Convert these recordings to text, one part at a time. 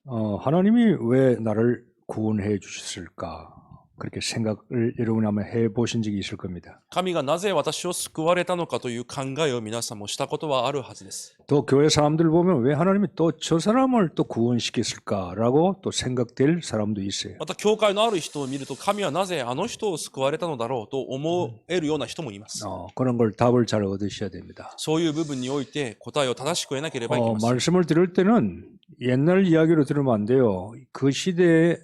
하나님이 왜 나를 구원해 주셨을까? 그렇게 생각을 여러분이 한번 해보신 적이 있을 겁니다. 神がなぜ私を救われたのかという考えを皆さんもしたことはあるはずです。 또 교회 사람들 보면 왜 하나님이 또 저 사람을 또 구원시켰을까라고 또 생각될 사람도 있어요. また教会のある人を見ると神はなぜあの人を救われたのだろうと思えるような人もいます。 그런 걸 답을 잘 얻으셔야 됩니다. そういう部分において答えを正しく得なければいけません。 말씀을 들을 때는 옛날 이야기로 들으면 안 돼요. 그 시대의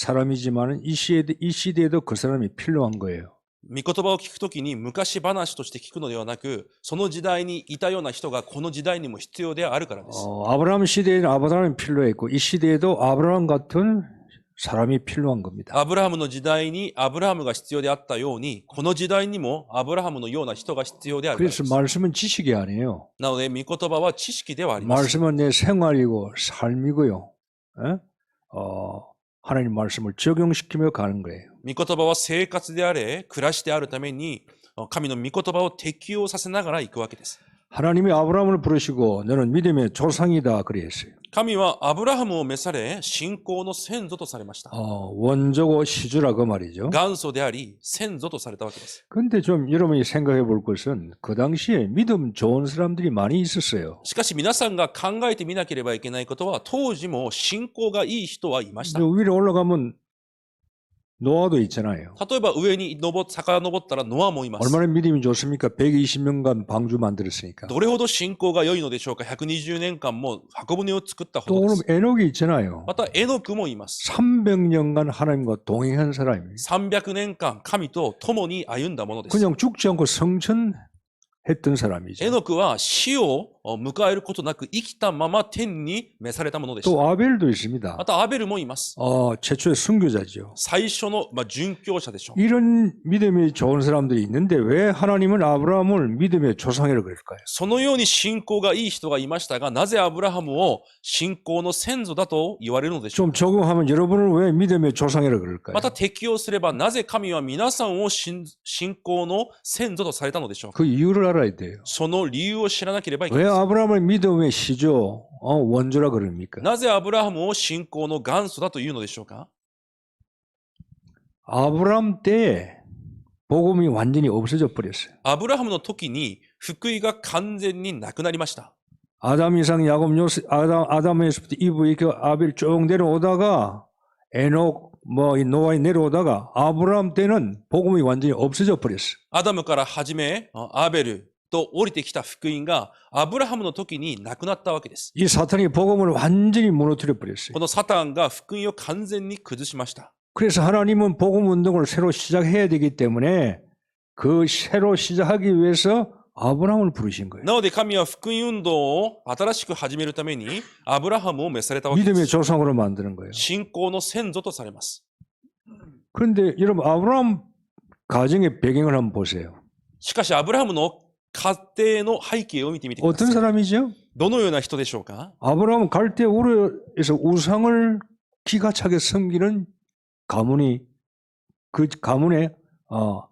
사람이지만 이 시대에도 그 사람이 필요한 거예요. 御言葉を聞くときに昔話として聞くのではなく、その時代にいたような人がこの時代にも必要であるからです。 아브라함 시대에는 아브라함이 필요했고 이 시대에도 아브라함 같은 사람이 필요한 겁니다. アブラハムの時代にアブラハムが必要であったように、この時代にもアブラハムのような人が必要であるからで 그래서 す。 말씀은 지식이 아니에요. なので、御言葉は知識ではありません。 말씀은 내 생활이고 삶이고요. 에? 하나님 말씀을 적용시키며 가는 거예요. 御言葉は生活であれ、暮らしであるために、神の御言葉を適用させながら行くわけです。 하나님이 아브라함을 부르시고 너는 믿음의 조상이다 그랬어요. 神はアブラハムを召され、信仰の先祖とされました。 원조고 시주라 그 말이죠. 元祖であり、先祖とされたわけです。 근데 좀 여러분이 생각해 볼 것은 그 당시에 믿음 좋은 사람들이 많이 있었어요. しかし皆さんが考えてみなければいけないことは、当時も信仰がいい人はいました。 위로 올라가면 노아도 있잖아요. 例えば上に遡ったらノアもいます。 얼마나 믿음이 좋습니까? 120년간 방주 만들었으니까. どれほど信仰が良いのでしょうか。120年間も箱舟を作ったほ 또 どで 오늘 す。 에녹이 있잖아요. またエノクもいます。 300년간 하나님과 동행한 사람이에요. 300年間神と共に歩んだものです。 그냥 죽지 않고 성천했던 사람이죠. エノクは死を迎えることなく生きたまま天に召されたものでした。 또 아벨도 있습니다. またアベルもいます。 최초의 순교자죠. 最初の殉教者でしょう。 이런 믿음이 좋은 사람들이 있는데 왜 하나님은 아브라함을 믿음의 조상이라고 그럴까요? そのように信仰がいい人がいましたが、なぜアブラハムを信仰の先祖だと言われるのでしょう 좀 적용하면 여러분을 왜 믿음의 조상이라고 그럴까요? また適用すれば、なぜ神は皆さんを信仰の先祖とされたのでしょうか。 그 이유를 알아야 돼요. その理由を知らなければいけま 왜 せん。 아브라함을 믿음의 시조, 원조라 그럽니까? なぜアブラハムを信仰の元祖だというのでしょうか。 아브라함 때에 복음이 완전히 없어져 버렸어요. アブラハムの時に福音が完全になくなりました。 아담, 이삭, 야곱, 요셉, 아담에서부터 이브, 이렇게 아벨 쭉 내려오다가 에녹, 노아에 내려오다가 아브라함 때는 복음이 완전히 없어져 버렸어요. アダムから始め、アベルと降りてきた福音がアブラハムの時になくなったわけです。 이 사탄이 복음을 완전히 무너뜨려 버렸어요. このサタンが福音を完全に崩しました。 그래서 하나님은 복음 운동을 새로 시작해야 되기 때문에 그 새로 시작하기 위해서 아브라함을 부르신 거예요. なので神は福音運動を新しく始めるためにアブラハムを召されたわけで 믿음의 す。 조상으로 만드는 거예요. 信仰の先祖とされます。 그런데 여러분 아브라함 가정의 배경을 한번 보세요. しかしアブラハムの家庭の背景を見てみてくだ 어떤 さい。 사람이죠? どのような人でしょうか。 아브라함은 갈대 우르에서 우상을 기가 차게 섬기는 가문이 그 가문의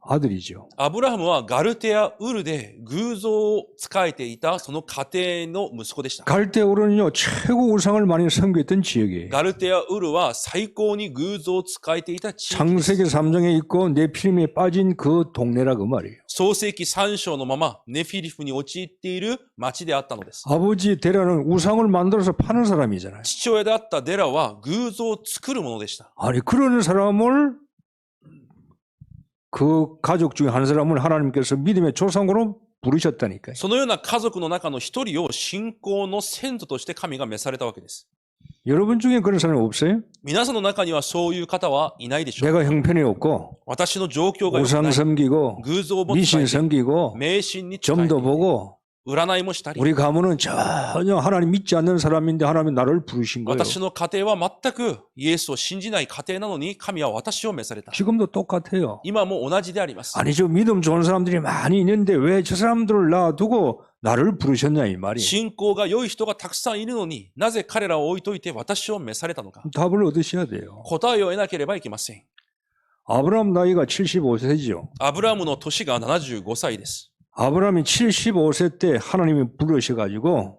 아들이죠. アブラハムはガルテア・ウルで偶像を仕えていたその家庭の息子でした。 갈대 우르는요 최고 우상을 많이 섬겼던 지역이에요. ガルテア・ウルは最高に偶像を仕えていた地域です。 창세기 3장에 있고 네피림에 빠진 그 동네라 그 말이에요. 創世記3章のままネフィリフに陥っている町であったのです。 아버지 데라는 우상을 만들어서 파는 사람이잖아요. 父親であったデラは偶像を作るものでした。 아니 그런 사람을 그 가족 중에 한 사람을 하나님께서 믿음의 조상으로 부르셨다니까요. そのような家族の中の一人を信仰の先祖として神が召されたわけです。 여러분 중에 그런 사람이 없어요? 皆さんの中にはそういう方はいないでしょうか。 내가 형편이 없고 私の状況が良くな 우상 い。 섬기고 偶像を持 미신 って 섬기고 迷信に使えて 점도 보고 占いもしたり、 우리 가문은 전혀 하나님 믿지 않는 사람인데 하나님이 나를 부르신 거예요. 私の家庭は全くイエスを信じない家庭なのに神は私を召された。 지금도 똑같아요. 今も同じであります。 아니 저 믿음 좋은 사람들이 많이 있는데 왜 저 사람들을 놔두고 나를 부르셨냐 이 말이에요. 信仰が良い人がたくさんいるのになぜ彼らを置いといて私を召されたのか。 답을 얻으셔야 돼요. 答えを得なければいけません。 아브라함 나이가 75세죠. アブラムの年が75歳です。 아브라함이 75세 때 하나님이 부르셔가지고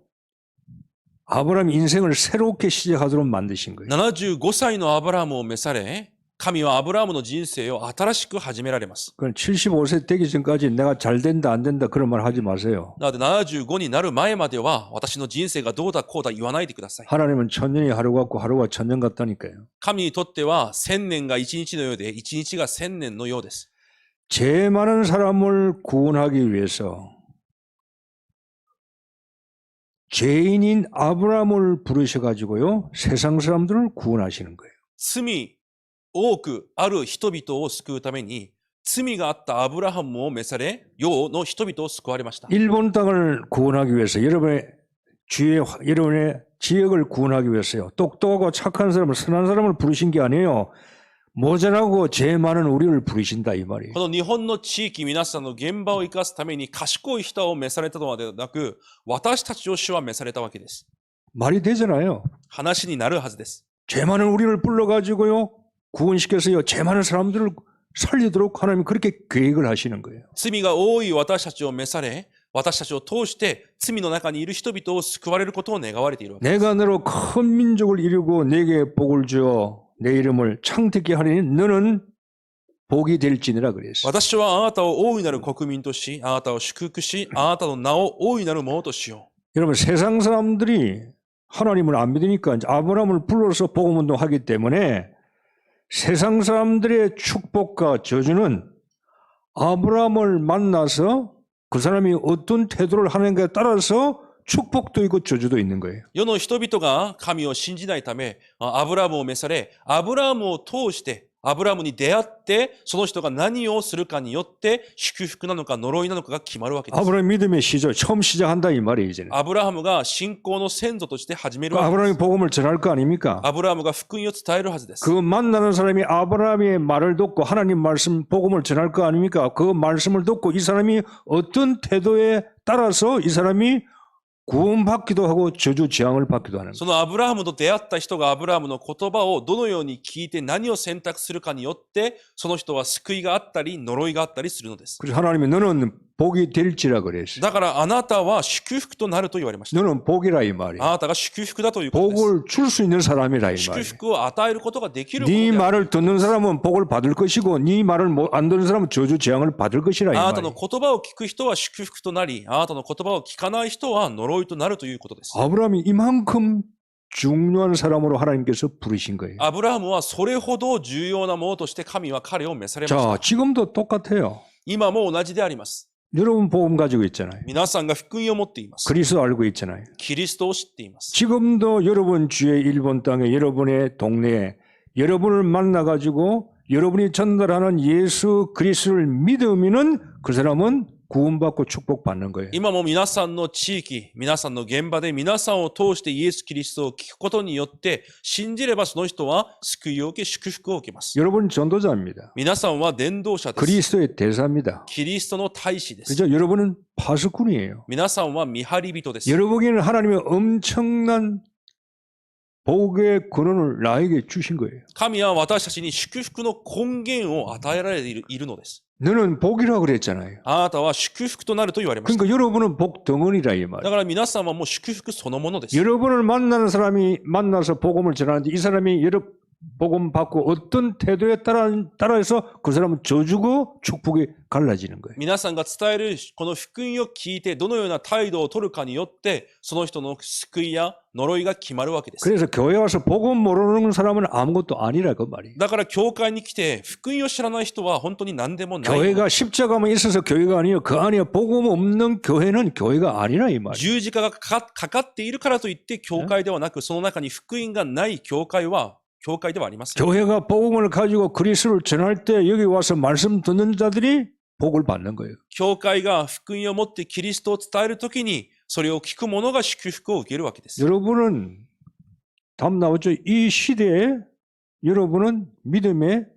아브라함 인생을 새롭게 시작하도록 만드신 거예요. 75歳のアブラハムを召され、神はアブラハムの人生を新しく始められます。 그건 75세 되기 전까지 내가 잘 된다 안 된다 그런 말 하지 마세요. なので75になる前までは私の人生がどうだこうだ言わないでください。 하나님은 천년이 하루 같고 하루가 천년 같다니까요. 神にとっては1000年が1日のようで1日が1000年のようです。 죄 많은 사람을 구원하기 위해서 죄인인 아브라함을 부르셔가지고요 세상 사람들을 구원하시는 거예요. 罪多くある人々を救うために罪があったアブラハムを召され世の人々を救われました。 일본 땅을 구원하기 위해서 여러분의 지역을 구원하기 위해서요. 똑똑하고 착한 사람을 선한 사람을 부르신 게 아니에요. 모자라고 죄 많은 우리를 부르신다 이 말이에요. この日本の地域皆さんの現場を生かすために賢い人を召されたのではなく私たちを主は召されたわけです。 말이 되잖아요. 話になるはずです。 죄 많은 우리를 불러가지고요. 구원시켜서요. 죄 많은 사람들을 살리도록 하나님이 그렇게 계획을 하시는 거예요. 罪が多い私たちを召され私たちを通して罪の中にいる人々を救われることを願われているわけです。 내가 너로 큰 민족을 이루고 내게 복을 주어 내 이름을 창특게 하리니 너는 복이 될지니라 그랬어요. 私はあなたを大いなる国民とし、あなたを祝福し、あなたの名を大いなるものとしよう。 여러분 세상 사람들이 하나님을 안 믿으니까 이제 아브라함을 불러서 복음 운동하기 때문에 세상 사람들의 축복과 저주는 아브라함을 만나서 그 사람이 어떤 태도를 하는가에 따라서 축복도 있고 저주도 있는 거예요. 世の人々が神を信じないため、アブラハムを召され、アブラハムを通して、アブラハムに出会って、その人が何をするかによって、祝福なのか呪いなのかが決まるわけです。 아브라함 믿음의 시절 처음 시작한다 이 말이에요 이제는. アブラハムが信仰の先祖として始めるわけで 아브라함이 す。 복음을 전할 거 아닙니까? アブラハムが福音を伝えるはずです。 그 만나는 사람이 아브라함의 말을 듣고 하나님 말씀 복음을 전할 거 아닙니까? 그 말씀을 듣고 이 사람이 어떤 태도에 따라서 이 사람이 구원받기도 하고 저주 재앙을 받기도 하는 거예요. そのアブラハムと出会った人がアブラハムの言葉をどのように聞いて何を選択するかによって、その人は救いがあったり呪いがあったりするのです。 그래서 하나님이 너는 복이 될지라 그랬어요. だからあなたは祝福となると言われました。 너는 복이라 이 말이에요. あなたが祝福だということです。 복을 줄 수 있는 사람이라 이 祝 말이에요. 福を与えることができるもの 네 である。 말을 듣는 사람은 복을 받을 것이고 네 말을 안 듣는 사람은 저주 재앙을 받을 것이라 이 あなたの 말이에요. 言葉を聞く人は祝福となり、あなたの言葉を聞かない人は呪いとなるということです。 아브라함이 이만큼 중요한 사람으로 하나님께서 부르신 거예요. アブラハムはそれほど重要なものとして神は彼を召されまし 자, た。 지금도 똑같아요. 今も同じであります。 여러분 복음 가지고 있잖아요. 皆さんが福音を持っています。 그리스도 알고 있잖아요. キリストを知っています。 지금도 여러분 주의 일본 땅에 여러분의 동네에 여러분을 만나가지고 여러분이 전달하는 예수 그리스도를 믿으면은 그 사람은 구원받고 축복받는 거예요. 今も皆さんの地域、皆さんの現場で皆さんを通してイエス・キリストを聞くことによって信じればその人は救いを受け祝福を受けます。 여러분 전도자입니다. 皆さんは伝道者です。 그리스도의 대사입니다. キリストの大使です。 그죠? 여러분은 파수꾼이에요. 皆さんは見張り人です。 여러분에게는 하나님의 엄청난 복의 근원을 나에게 주신 거예요. 神は私たちに祝福の根源を与えられているのです。 너는 복이라고 그랬잖아요. あなたは祝福となると言われました。 그러니까 여러분은 복 덩어리라 이 だ 말이에요. から皆さんはもう祝福そのものです。 여러분을 만나는 사람이 만나서 복음을 전하는데 이 사람이 복음 받고 어떤 태도에 따라서 그 사람은 저주고 축복이 갈라지는 거예요. 皆さんが伝えるこの福音を聞いてどのような態度を取るかによってその人の救いや呪いが決まるわけです。 그래서 교회 와서 복음 모르는 사람은 아무것도 아니라 그 말이에요. だから教会に来て福音を知らない人は本当に何でもない。 교회가 십자가만 있어서 교회가 아니에요. 그 안에 복음 없는 교회는 교회가 아니라 이 말이에요. 十字架がかかっているからといって教会ではなくその中に福音がない教会は教会ではありません。 교회가 복음을 가지고 그리스도를 전할 때 여기 와서 말씀 듣는 자들이 복을 받는 거예요. 教会が福音を持ってキリストを伝えるときにそれを聞く者が祝福を受けるわけです。 여러분은 답 나오죠? 이 시대에 여러분은 믿음의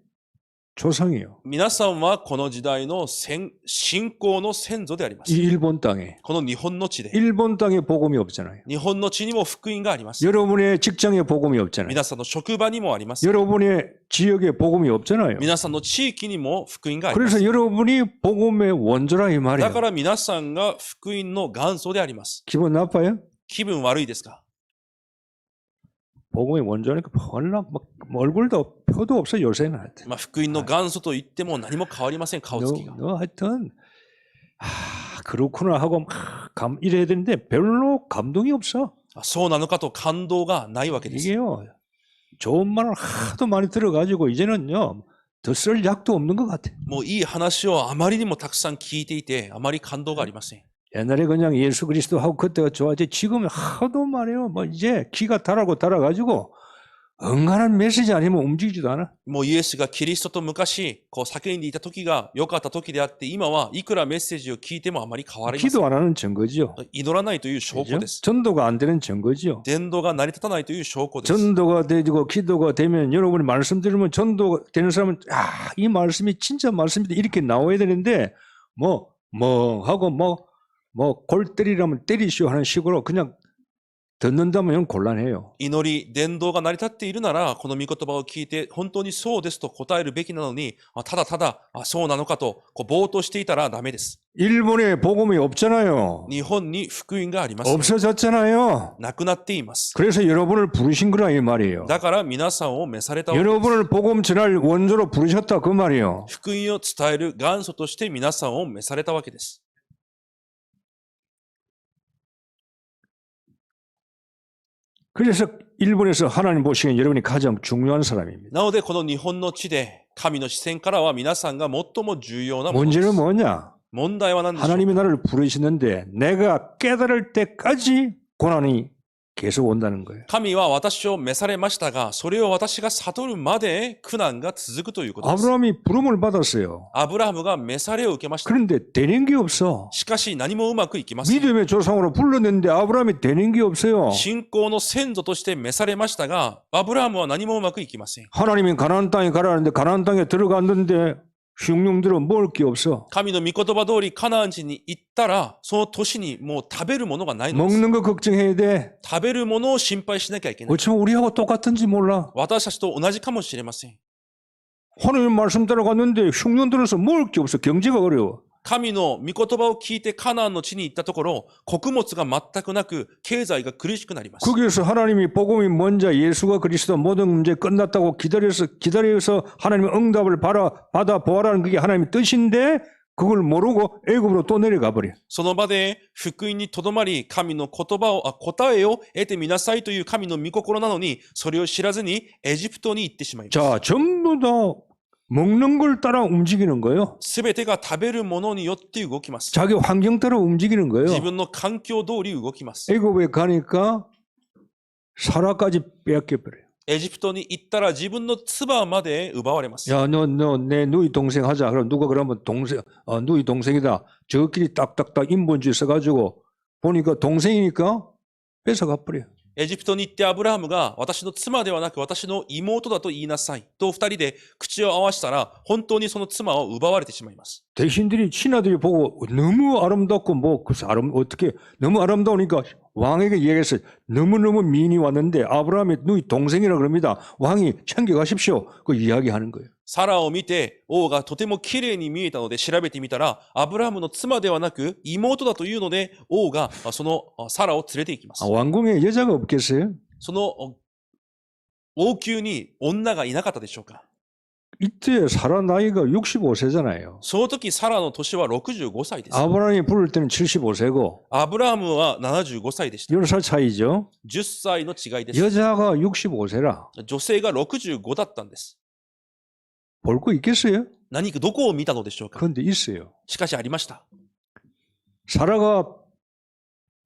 조상이에요. 皆さんはこの時代の信仰の先祖でありま 이 す。 일본 땅에 この日本の地で。 일본 땅에 복음이 없잖아요. 日本の地にも福音があります。 여러분의 직장에 복음이 없잖아요. 皆さんの職場にもあります。 여러분의 지역에 복음이 없잖아요. 皆さんの地域にも福音があります。 그래서 여러분이 복음의 원조라 이 だ 말이에요. から皆さんが福音の元祖であります。 기분 나빠요? 気分悪いですか？ 복음의 원조니까 몰라 막 얼굴도 표도 없어 요새는 하여튼. まあ、福音の元祖と言っても何も変わりません、顔つきが。 너 하여튼 그렇구나 하고 이래야 되는데 별로 감동이 없어. あそうなのかと感動がないわけです。 이게요 좋은 말을 하도 많이 들어가지고 이제는요 더 쓸 약도 없는 것 같아. もういい話をあまりにもたくさん聞いていて、あまり感動がありません。 옛날에 그냥 예수 그리스도 하고 그때가 좋아지 지금은 하도 말해요. 뭐 이제 기가 달아가지고 응간한 메시지 아니면 움직이지도 않아. もうイエスがキリストと昔、こう叫んでいた時が良かった時であって、今はいくらメッセージを聞いてもあまり変わりません。 기도 안 하는 증거죠. 祈らないという証拠 그죠? です。 전도가 안 되는 증거죠. 伝道が成り立たないという証拠です。 전도가 되고 기도가 되면 여러분이 말씀 들으면 전도가 되는 사람은 이 말씀이 진짜 말씀이다 이렇게 나와야 되는데 뭐 하고 골 때리라면 때리시오 하는 식으로 그냥 듣는다면 곤란해요. 祈り、伝道が成り立っているなら、この御言葉を聞いて、本当にそうですと答えるべきなのに、ただただ、そうなのかと、ぼーっとしていたらダメです。 일본에 복음이 없잖아요. 日本に福音があります。 없어졌잖아요. なくなっています。 그래서 여러분을 부르신 거라 이 말이에요. だから皆さんを召されたわけです。 여러분을 복음 전할 원조로 부르셨다 그 말이에요. 福音を伝える元祖として皆さんを召されたわけです。 그래서 일본에서 하나님 보시기엔 여러분이 가장 중요한 사람입니다. なので、この日本の地で、神の視線からは皆さんが最も重要なものです。 문제는 뭐냐? 問題は何でしょうか。 하나님이 나를 부르시는데 내가 깨달을 때까지 고난이 계속 온다는 거예요. 神は私を召されましたが、それを私が悟るまで苦難が続くということです。 아브라함이 부름을 받았어요. アブラハムが召されを受けました。 그런데 되는 게 없어. しかし何もうまくいきません。 믿음의 조상으로 불렀는데 아브라함이 되는 게 없어요. 信仰の先祖として召されましたが、アブラハムは何もうまくいきません。 하나님이 가나안 땅에 가라는데 가나안 땅에 들어갔는데 흉룡들은 먹을 게 없어. 神の御言葉通りカナン地に行ったら、その年にもう食べるものがないのです。 먹는 거 걱정해야 돼. 食べるものを心配しなきゃいけない。 어쩌면 우리하고 똑같은지 몰라. 私たちと同じかもしれません。 하나님 말씀 따라갔는데 흉룡 들어서 먹을 게 없어. 경제가 어려워. 神の御言葉を聞いてカナンの地に行ったところ、穀物が全くなく、経済が苦しくなります。 거기에서 하나님이 복음이 뭔지 예수가 그리스도 모든 문제 끝났다고 기다려서 하나님의 응답을 받아 보아라는 그게 하나님의 뜻인데 그걸 모르고 애굽으로 또 내려가 버려. その場で福音にとどまり、神の言葉を、答えを得てみなさいという神の御心なのに、それを知らずにエジプトに行ってしまいます。 자, 전부 다 먹는 걸 따라 움직이는 거예요. すべてが食べるものによって動きます。 자기 환경 따라 움직이는 自 거예요. 分の環境通り動きます。 애굽에 가니까 사라까지 빼앗겨 버려요. エジプトに行ったら自分の唾まで奪われます。 야, 너 내 누이 동생 하자. 그럼 누가 그러면 누이 동생이다. 저끼리 딱딱딱 인본주의 써가지고 보니까 동생이니까 뺏어가 버려. エジプトに行ってアブラハムが私の妻ではなく私の妹だと言いなさいと二人で口を合わせたら本当にその妻を奪われてしまいます。 대신들이 신하들이 보고 너무 아름답고 어떻게 너무 아름다우니까 왕에게 얘기했어요. 너무너무 미인이 왔는데 아브라함의 누이 동생이라 그럽니다. 왕이 챙겨가십시오. 그 이야기하는 거예요. サラを見て王がとても綺麗に見えたので調べてみたらアブラハムの妻ではなく妹だというので王がそのサラを連れて行きます。 왕궁에 여자가 없겠어요? その王宮に女がいなかったでしょうか。 이때 사라 나이가 65세잖아요. その時サラの年は65歳です。 아브라함이 부를 때는 75세고 アブラハムは75歳でした。 10살 차이죠. 10歳の違いです。 여자가 65세라 女性が65だったんです。 볼 거 있겠어요? どこを見たのでしょうか。 그런데 있어요. しかしありました。 사라가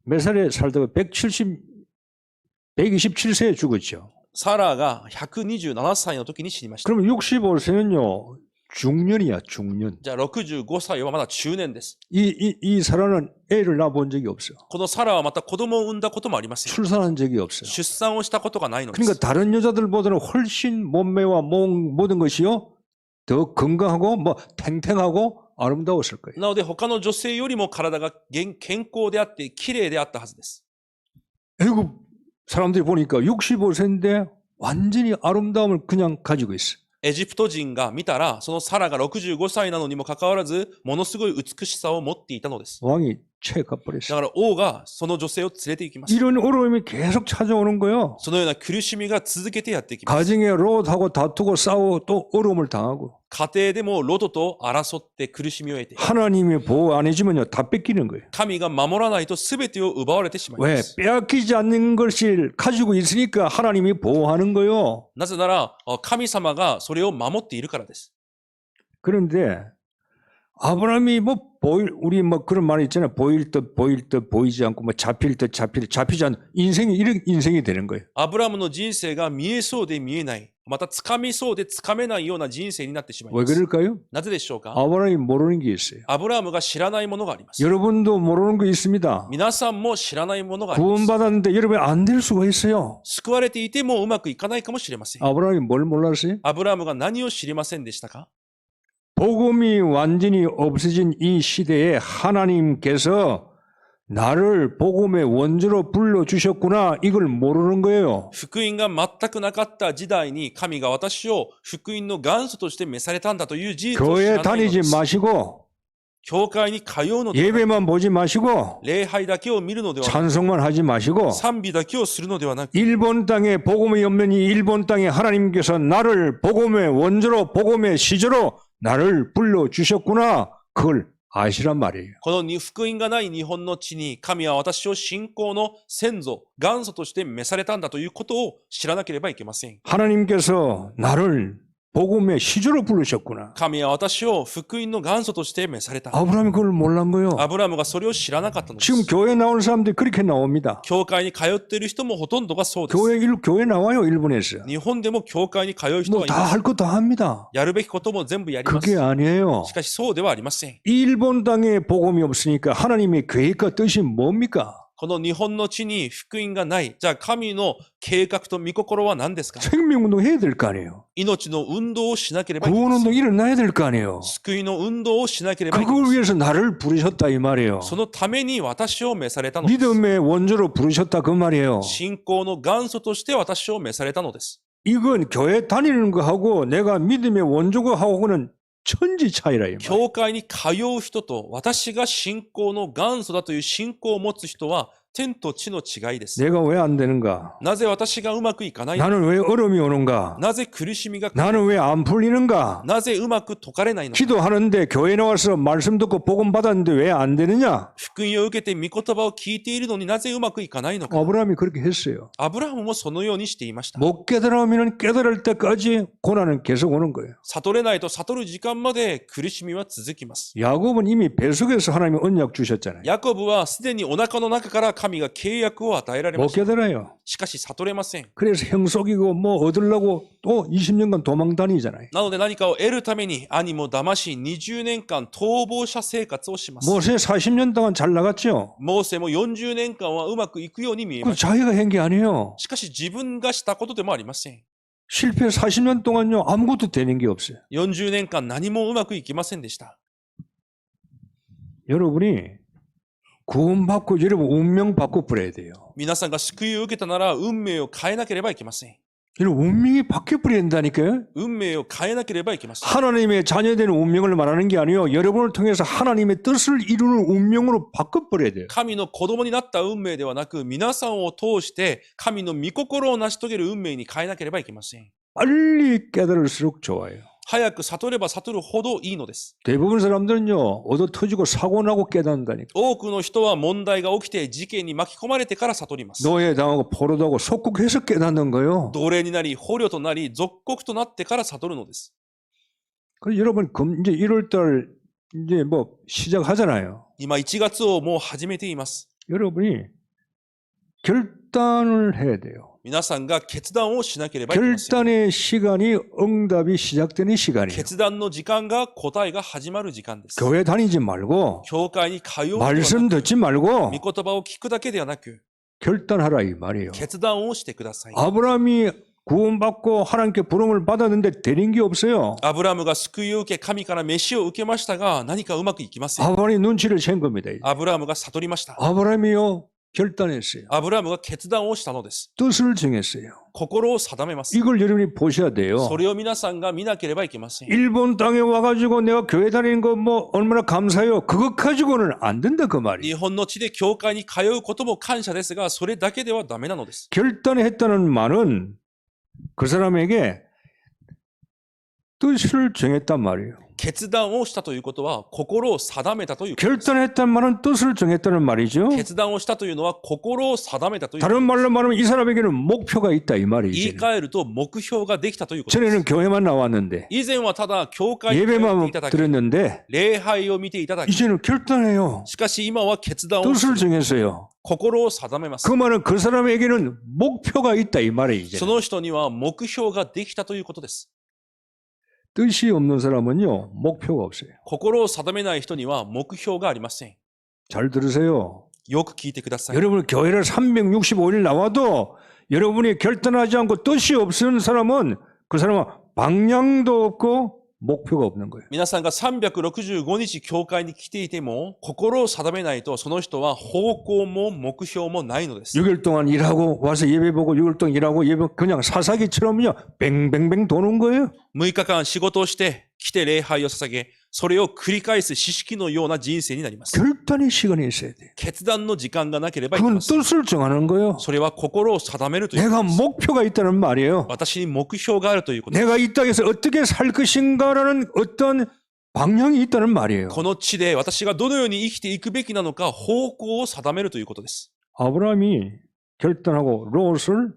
몇 살에 살다가 127세에 죽었죠. サラが127歳の時に死にました。 그러면 65세는요, 중년이야, 중년. じゃあ65歳はまだ中年です。 이 사라는 애를 낳아본 적이 없어. このサラはまた子供を産んだこともありません。 출산한 적이 없어요. 出産をしたことがないのです。 그러니까 다른 여자들보다는 훨씬 몸매와 모든 것이요, 더 건강하고 뭐 탱탱하고 아름다웠을 거예요. なので他の女性よりも体が健康であって綺麗であったはずです。 애국 사람들이 보니까 65세인데 완전히 아름다움을 그냥 가지고 있어. エジプト人が見たら、そのサラが65歳なのにもかかわらず、ものすごい美しさを持っていたのです。 왕이 채가 だ 버렸어요. から王がその女性を連れて行きます。 이런 어려움이 계속 찾아오는 거예요. そのような苦しみが続けてやってきます。 가정에 롯하고 다투고 싸우고 또 어려움을 당하고 家庭でもロトと争って苦しみを得て、 하나님이 보호 안 해주면요 다 뺏기는 거예요. 神が守らないと全てを奪われてしまいま 왜? す。 빼앗기지 않는 것을 가지고 있으니까 하나님이 보호하는 거예요. なぜなら、神様がそれを守っているからです。 그런데 아브라함이 우리 그런 말이 있잖아요. 보일 듯 보이지 않고 잡힐 듯 잡히지 않는 인생이 이런 인생이 되는 거예요. アブラムの人生が見えそうで見えない、また掴みそうで掴めないような人生になってしまい 왜 ます。 그럴까요? なぜでしょうか？ 아브라함이 모르는 게 있어요. アブラムが知らないものがあります。 여러분도 모르는 거 있습니다. 皆さんも知らないものがあります。 구원받았는데 여러분이 안 될 수가 있어요. 救われていてもうまくいかないかもしれません。 아브라함이 뭘 몰랐어요? アブラムが何を知りませんでしたか？ 복음이 완전히 없어진 이 시대에 하나님께서 나를 복음의 원조로 불러주셨구나 이걸 모르는 거예요. 福音が全くなかった時代に神が私を福音の元祖として召されたんだという事実を知 교회 らないの 다니지 です。 마시고 教会に通うのではなく、 예배만 보지 마시고 礼拝だけを見るのではなく、 찬송만 하지 마시고 賛美だけをするのではなく、 일본 땅에 복음이 없는 이 일본 땅에 하나님께서 나를 복음의 원조로 복음의 시조로 나를 불러주셨구나 그걸 아시란 말이에요. この福音がない日本の地に神は私を信仰の先祖、元祖として召されたんだということを知らなければいけません。 하나님께서 나를 복음의 시조로 부르셨구나. 神は私を福音の元祖として召された。 아브라함이 그걸 몰란 거예요. アブラムがそれを知らなかったのです。 지금 교회 나오는 사람들이 그렇게 나옵니다. 教会に通っている人もほとんどがそうです。 교회 나와요 일본에서. 日本でも教会に通う人 뭐 はい 다 ます。 할 것 다 합니다. やるべきことも全部やります。 그게 아니에요. しかしそうではありません。 일본 땅에 복음이 없으니까 하나님의 계획과 뜻이 뭡니까? この日本の地に福音がない。じゃあ神の計画と御心は何ですか？ 생명운동 해야 될 거 아니에요. 命の運動をしなければいけません。 구원운동 일어나야 될 거 아니에요. 救いの運動をしなければいけま 그걸 せん。 위해서 나를 부르셨다 이 말이에요. そのために私を召されたのです。 믿음의 원조로 부르셨다 그 말이에요. 信仰の元祖として私を召されたのです。 이건 교회 다니는 거하고 내가 믿음의 원조가 하고는 천지 차이라 이 말이에요. 教会に通う人と私が信仰の元祖だという信仰を持つ人は天と地の違いです。 내가 왜 안 되는가? なぜ私がうまくいかないのか？ 나는 왜 어려움이 오는가? なぜ苦しみが来る？ 나는 왜 안 풀리는가? なぜうまく解かれないのか？ 기도하는데 교회 나와서 말씀 듣고 복음 받았는데 왜 안 되느냐? 福音を受けて御言葉を聞いているのになぜうまくいかないのか？ 아브라함이 그렇게 했어요. アブラハムもそのようにしていました。 못 깨달으면 깨달을 때까지 고난은 계속 오는 거예요. 悟れないと悟る時間まで苦しみは続きます。 야곱은 이미 뱃속에서 하나님이 언약 주셨잖아요. ヤコブはすでにお腹の中から神が契約を与えられま 못 した。 깨달아요. しかし悟れません。 그래서 형 속이고 뭐 얻으려고 또 20년간 도망 다니잖아요. なので何かを得るために兄も騙し20年間逃亡者生活をします。 모세 40년 동안 잘 나갔죠. モーセも40年間はうまくいくように見えま 그 した。 자기가 한 게 아니에요. しかし自分がしたことでもありません。 실패 40년 동안요 아무것도 되는 게 없어요. 40年間何もうまくいきませんでした。 여러분이 구원받고 여러분 운명 바꿔 버려야 돼요. 皆さんが救いを受けたなら運命を変えなければいけません。 여러분 운명이 바뀌어 버려야 된다니까요. 運命を変えなければいけません。 하나님의 자녀되는 운명을 말하는 게 아니에요. 여러분을 통해서 하나님의 뜻을 이루는 운명으로 바꿔 버려야 돼요. 神の子供になった運命ではなく、皆さんを通して神の御心を成し遂げる運命に変えなければいけません。 빨리 깨달을수록 좋아요. 早く悟れば悟るほどいいのです。 대부분 사람들은요 얻어 터지고 사고 나고 깨닫는다니까. 多くの人は問題が起きて事件に巻き込まれてから悟ります。 노예 당하고 포로당하고 속국해서 깨닫는 거예요. 奴隷になり、捕虜となり、属国となってから悟るのです。 그래서 여러분 이제 1월달 이제 뭐 시작하잖아요. 今1月をもう始めています。 여러분이 결단을 해야 돼요. 皆さんが決断をしなければいけません。 결단의 시간이 응답이 시작되는 시간이에요. 決断の時間が答えが始まる時間です。 교회 다니지 말고 教会に通うのではな 말씀 く、 듣지 말고 御言葉を聞くだけではなく、 결단하라 이 말이에요. 決断をしてください。 아브라함이 구원받고 하나님께 부름을 받았는데 되는 게 없어요. アブラムが救いを受け、神から飯を受けましたが、何かうまくいきません。 아브라함이 눈치를 챈 겁니다. アブラムが悟りました。 아브라함이요 결단했어요. アブラムが決断をしたのです。 뜻을 정했어요. 心を定めます。 이걸 여러분이 보셔야 돼요. それを皆さんが見なければいけません。 일본 땅에 와가지고 내가 교회 다니는 거 뭐 얼마나 감사해요. 그것 가지고는 안 된다 그 日 말이에요. 本の地で教会に通うことも感謝ですが、それだけではダメなのです。 결단했다는 말은 그 사람에게 뜻을 정했단 말이에요. 決断をしたということは、心を定めたということです。 결단했단 말은 뜻을 정했다는 말이죠. 決断をしたというのは、心を定めたということ 다른 です。 말로 말하면 이 사람에게는 목표가 있다 이 言い 말이죠. 換えると、目標ができたということで 전에는 す。 교회만 나왔는데 以前はただ、教会に通ってい 예배만 ただけ、 드렸는데 礼拝を見ていただき、 이제는 결단해요. しかし今は決断をす 뜻을 る。 정했어요. 心を定めます。 그 말은 그 사람에게는 목표가 있다 이 말이죠. その人には目標ができたということです。 뜻이 없는 사람은요 목표가 없어요. 心を定めない人には目標がありません。 잘 들으세요. よく聞いてください。 여러분 교회를 365일 나와도 여러분이 결단하지 않고 뜻이 없는 사람은 그 사람은 방향도 없고 목표가 없는 거예요. 皆さんが365日教会に来ていても、心を定めないと、その人は方向も目標もないのです。 6일 동안 일하고 와서 예배 보고 6일 동안 일하고 예배 그냥 사사기처럼요 뱅뱅뱅 도는 거예요. 6日間仕事をして、来て礼拝を捧げ、それを繰り返す四式のような人生になります。 결단의 시간이 있어야 돼요. 決断の時間がなければいけ 그건 ません。 뜻을 정하는 거예요. それは心を定めるというこ 내가 とです。 목표가 있다는 말이에요. 私に目標があるということです。 내가 이 땅에서 어떻게 살 것인가라는 어떤 방향이 있다는 말이에요. この地で私がどのように生きていくべきなのか方向を定めるということです。 아브라함이 결단하고 롯을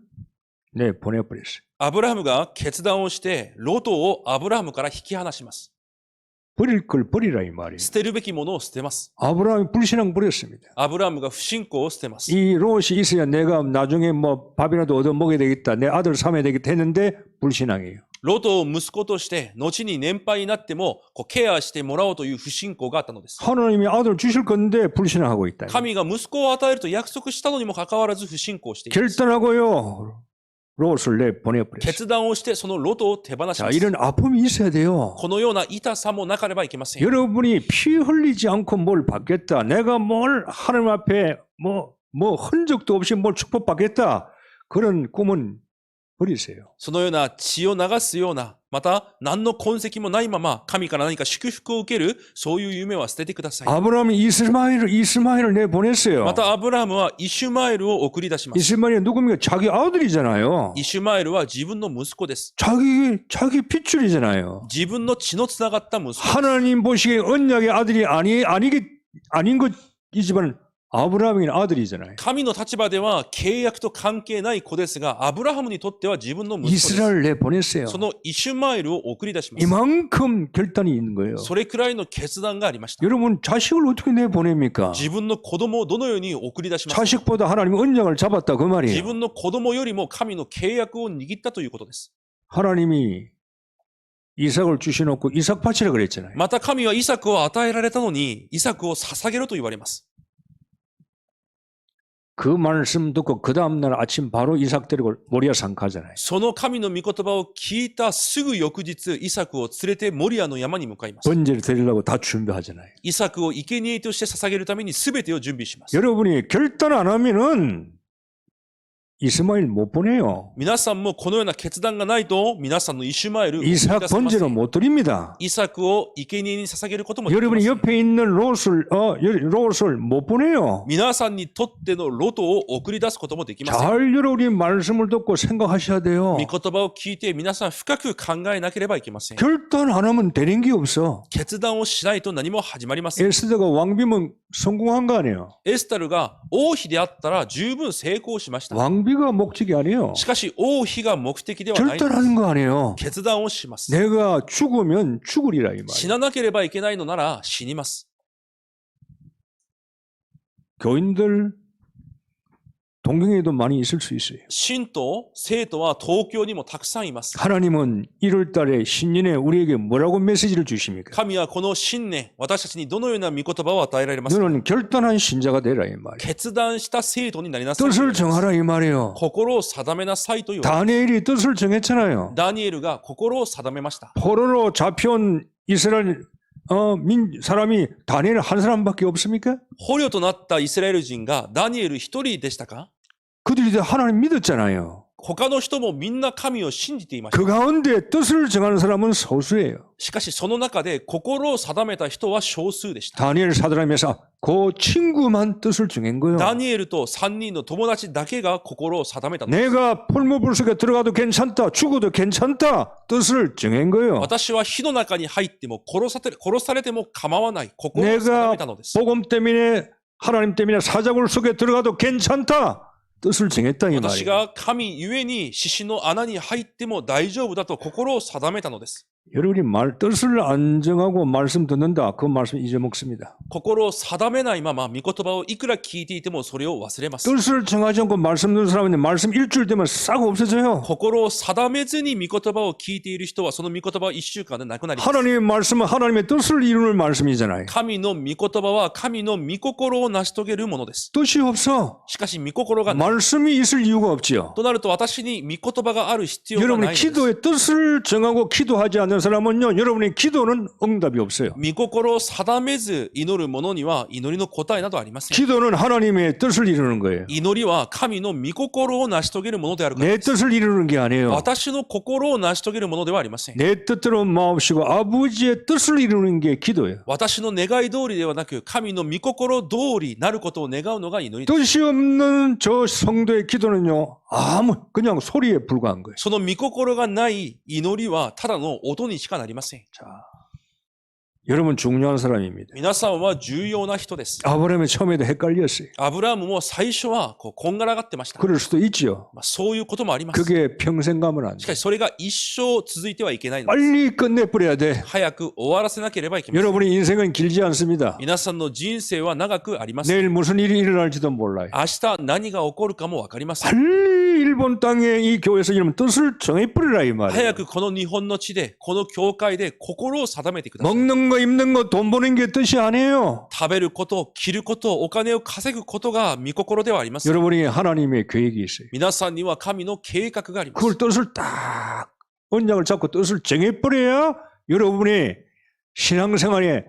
보내버렸어요. アブラハムが決断をして、ロトをアブラハムから引き離します。 버릴 걸 버리라 이 말이에요. 捨てるべきものを捨てます。 아브라함이 불신앙 버렸습니다. アブラハムが不信仰を捨てます。 이 롯이 있어야 내가 나중에 뭐 밥이라도 얻어 먹어야 되겠다. 내 아들 삼아야 되겠다 했는데 불신앙이에요. ロトを息子として、後に年配になってもケアしてもらおうという不信仰があったのです。 하나님이 아들 주실 건데 불신앙하고 있다. 神が息子を与えると約束したのにもかかわらず不信仰しています。 결단하고요. 롯을 보내버렸어요. 決断をしてそのロトを手放し 자, ます。 이런 아픔이 있어야 돼요. このような痛さもなければいけません。 여러분이 피 흘리지 않고 뭘 받겠다. 내가 뭘 하나님 앞에 뭐 흔적도 없이 뭘 축복받겠다. 그런 꿈은 버리세요. そのような血を流すような、また何の痕跡もないまま神から何か祝福を受ける、そういう夢は捨ててください。 아브라함이 이스마엘을 내보냈어요. またアブラハムはイシュマエルを送り出します。 이스마엘이 누굽니까? 자기 아들이잖아요. イシュマエルは自分の息子です。 자기 핏줄이잖아요. 自分の血のつながった息子です。 하나님 보시기에 언약의 아들이 아닌 것이지만 아브라함의 아들이잖아요. 神の立場では契約と関係ない子ですが、アブラハムにとっては自分の息子です。 이스라엘 내보냈어요. そのイシュマエルを送り出します。 이만큼 결단이 있는 거예요. それくらいの決断がありました。 여러분 자식을 어떻게 내보냅니까? 自分の子供をどのように送り出しますか。 자식보다 하나님 언약을 잡았다 그 自 말이에요. 分の子供よりも神の契約を握ったということです。 하나님이 이삭을 주셔놓고 이삭 바치라 그랬잖아요. また神はイサクを与えられたのに、イサクを捧げろと言われます。 그 말씀 듣고 그 다음날 아침 바로 이삭 데리고 모리아산 가잖아요. その神の御言葉を聞いたすぐ翌日、イサクを連れてモリアの山に向かいます。 번제를 드리려고 다 준비하잖아요. イサクを生贄として捧げるために全てを準備します。 여러분이 결단 안 하면은 이스마엘 못 보내요. 皆さんもこのような決断がないと、皆さんのイシュマエルを送り出 이삭 せませ 번제는 ん。 못 드립니다. イサクを生贄に捧げることもできま 여러분이 せん。 옆에 있는 롯을 못 보내요. 皆さんにとってのロトを送り出すこともできません。 잘 여러분이 말씀을 듣고 생각하셔야 돼요. 御言葉を聞いて皆さん深く考えなければいけません。 결단 안 하면 되는 게 없어. 決断をしないと何も始まりません。 에스더가 왕비면 성공한 거 아니에요. エスタルが王妃であったら十分成功しました。 왕비가 목적이 아니에요. しかし王妃が目的ではない。 결단하는 거 아니에요. 決断をします。 내가 죽으면 죽으리라 이 死 말이에요. ななければいけないのなら死にます。 교인들 동경에도 많이 있을 수 있어요. 信徒、生徒は東京にもたくさんいます。 하나님은 1월 달에 신년에 우리에게 뭐라고 메시지를 주십니까? 神はこの新年、私たちにどのような御言葉を与えられますか。 너는 결단한 신자가 되라 이 말이에요. 決断した生徒になりなさい。 뜻을 정하라 이 말이에요. 心を定めなさいと言われます。 다니엘이 뜻을 정했잖아요. ダニエルが心を定めました。 포로로 잡혀온 이스라엘 사람이 다니엘 한 사람밖에 없습니까? 捕虜となったイスラエル人がダニエル一人でしたか？ 그들이 다 하나님 믿었잖아요. 他の人もみんな神を信じていました。 그 가운데 뜻을 정하는 사람은 소수예요. しかしその中で心を定めた人は少数でした。 다니엘 사드락에서 그 친구만 뜻을 정한 거예요. ダニエルと3人の友達だけが心を定めたのです。 내가 풀무불 속에 들어가도 괜찮다, 죽어도 괜찮다 뜻을 정한 거예요. 私は火の中に入っても殺されても構わない心を定 내가 めたのです。 복음 때문에 하나님 때문에 사자굴 속에 들어가도 괜찮다 뜻을 정했다 이 私 말이에요. が神ゆえに獅子の穴に入っても大丈夫だと心を定めたのです。 여러분이 뜻을 안 정하고 말씀 듣는다. 그 말씀 잊어먹습니다. 心を定めないまま御言葉をいくら聞いていてもそれを忘れます。 뜻을 정하지 않고 말씀 듣는 사람은 말씀 일주일 되면 싹 없어져요. 心を定めずに御言葉を聞いている人はその御言葉は一週間でなくなります。 하나님의 말씀은 하나님의 뜻을 이루는 말씀이잖아요. 神の御言葉は神の御心を成し遂げるものです。 뜻이 없어. しかし御心がない。 말씀이 있을 이유가 없지요. となると私に御言葉がある必要がない 여러분이 のです。 기도의 뜻을 정하고 기도하지 않는 사람은요. 여러분의 기도는 응답이 없어요. 御心を定めず祈る者には祈りの答えなどありません。 기도는 하나님의 뜻을 이루는 거예요. 祈りは神の御心を成し遂げるものであるからで 내 す。 뜻을 이루는 게 아니에요. 私の心を成し遂げるものではありません。 내 뜻대로 마옵시고 아버지의 뜻을 이루는 게 기도예요. 私の願い通りではなく神の御心通りなることを願うのが祈りです。 뜻이 없는 저 성도의 기도는요. 그냥 소리에 불과한 거예요. その御心がない祈りはただの音にしかなりません。 여러분 중요한 사람입니다. 皆さんは重要な人です。 아브라함이 처음에도 헷갈렸어요. アブラハムも最初はこんがらがってました。 그럴 수도 있죠. そういうこともあります。 그게 평생 가면 안 し 돼. かしそれが一生続いてはいけないのです。 빨리 끝내버려야 돼. 早く終わらせなければいけません。 여러분의 인생은 길지 않습니다. 皆さんの人生は長くありません。 내일 무슨 일이 일어날지도 몰라요. 明日何が起こるかもわかりません。 빨리 일본 땅에 이 교회에서 이러면 뜻을 정해버리라 이 말이에요. 早くこの日本の地で、この教会で心を定めてください。 먹는 거 입는 거 돈 버는 게 뜻이 아니에요. 食べること、着ること、お金を稼ぐことが御心ではありません。 여러분이 하나님의 계획이 있어요. 皆さんには神の計画があります。 그걸 뜻을 딱 언약을 잡고 뜻을 정해버려야 여러분이 신앙생활에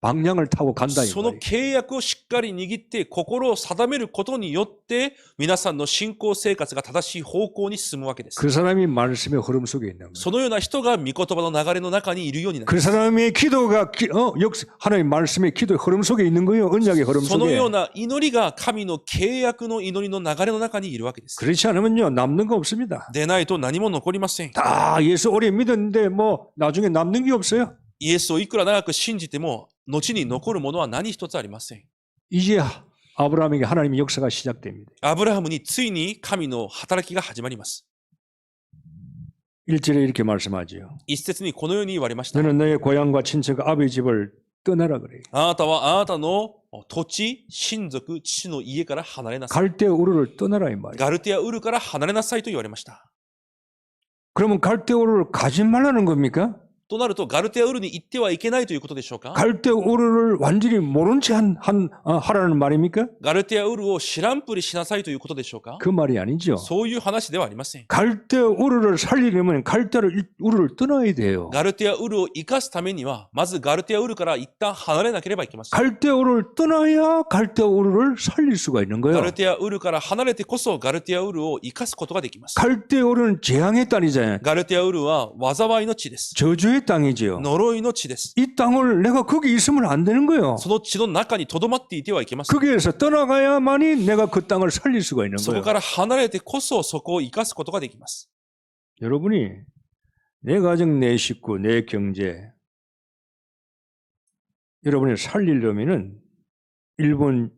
방향을 타고 간다 이 その 말이에요. 契約をしっかり握って心を定めることによって皆さんの信仰生活が正しい方向に進むわけです。 그 사람이 말씀의 흐름 속에 있는 거예요. そのような人が御言葉の流れの中にいるようになり 그 ます。 사람의 기도가 하나님 말씀의 기도의 흐름 속에 있는 거예요. 언약의 흐름 その 속에. ような祈りが神の契約の祈りの流れの中にいるわけです。 그렇지 않으면요 남는 거 없습니다. でないと何も残りません。 다 예수 오래 믿었는데 뭐 나중에 남는 게 없어요. イエスをいくら長く信じても後に残るものは何一つありません。 이제 아브라함에게 하나님의 역사가 시작됩니다. アブラハムについに神の働きが始まります。 1절에 이렇게 말씀하지요. 一節にこのように言われました。 너는 너의 고향과 친척 아버지 집을 떠나라 그래요. あなたはあなたの土地、親族、父の家から離れなさい。 갈대 우르를 떠나라 이 말이에요. ガルテアウルから離れなさいと言われました。 그러면 갈대 우르를 가지 말라는 겁니까? となると、ガルテアウルに行ってはいけないということでしょうか？ 갈대 우르를 완전히 모른 채 하라는 말입니까? ガルテアウルを知らんぷりしなさいということでしょうか？ 그 말이 아니죠. そういう話ではありません。 갈대 우르를 살리려면 갈대 우르를 떠나야 돼요. ガルテアウルを生かすためには、まずガルテアウルから一旦離れなければいけません。 갈대 우르를 떠나야 갈대 우르를 살릴 수가 있는 ガ 거예요. ルテアウルから離れてこそガルテアウルを生かすことができます。 갈대 우르는 재앙의 땅이잖아요. ガルテアウルは災いの地です。 저주의 땅이지요. 呪いの地です。 이 땅을 내가 거기 있으면 안 되는 거예요. その地の中に留まっていてはいけません。 거기에서 떠나가야만이 내가 그 땅을 살릴 수가 있는 そこ 거예요. から離れてこそそこを生かすことができます。 여러분이 내 가정, 내 식구, 내 경제 여러분이 살리려면은 일본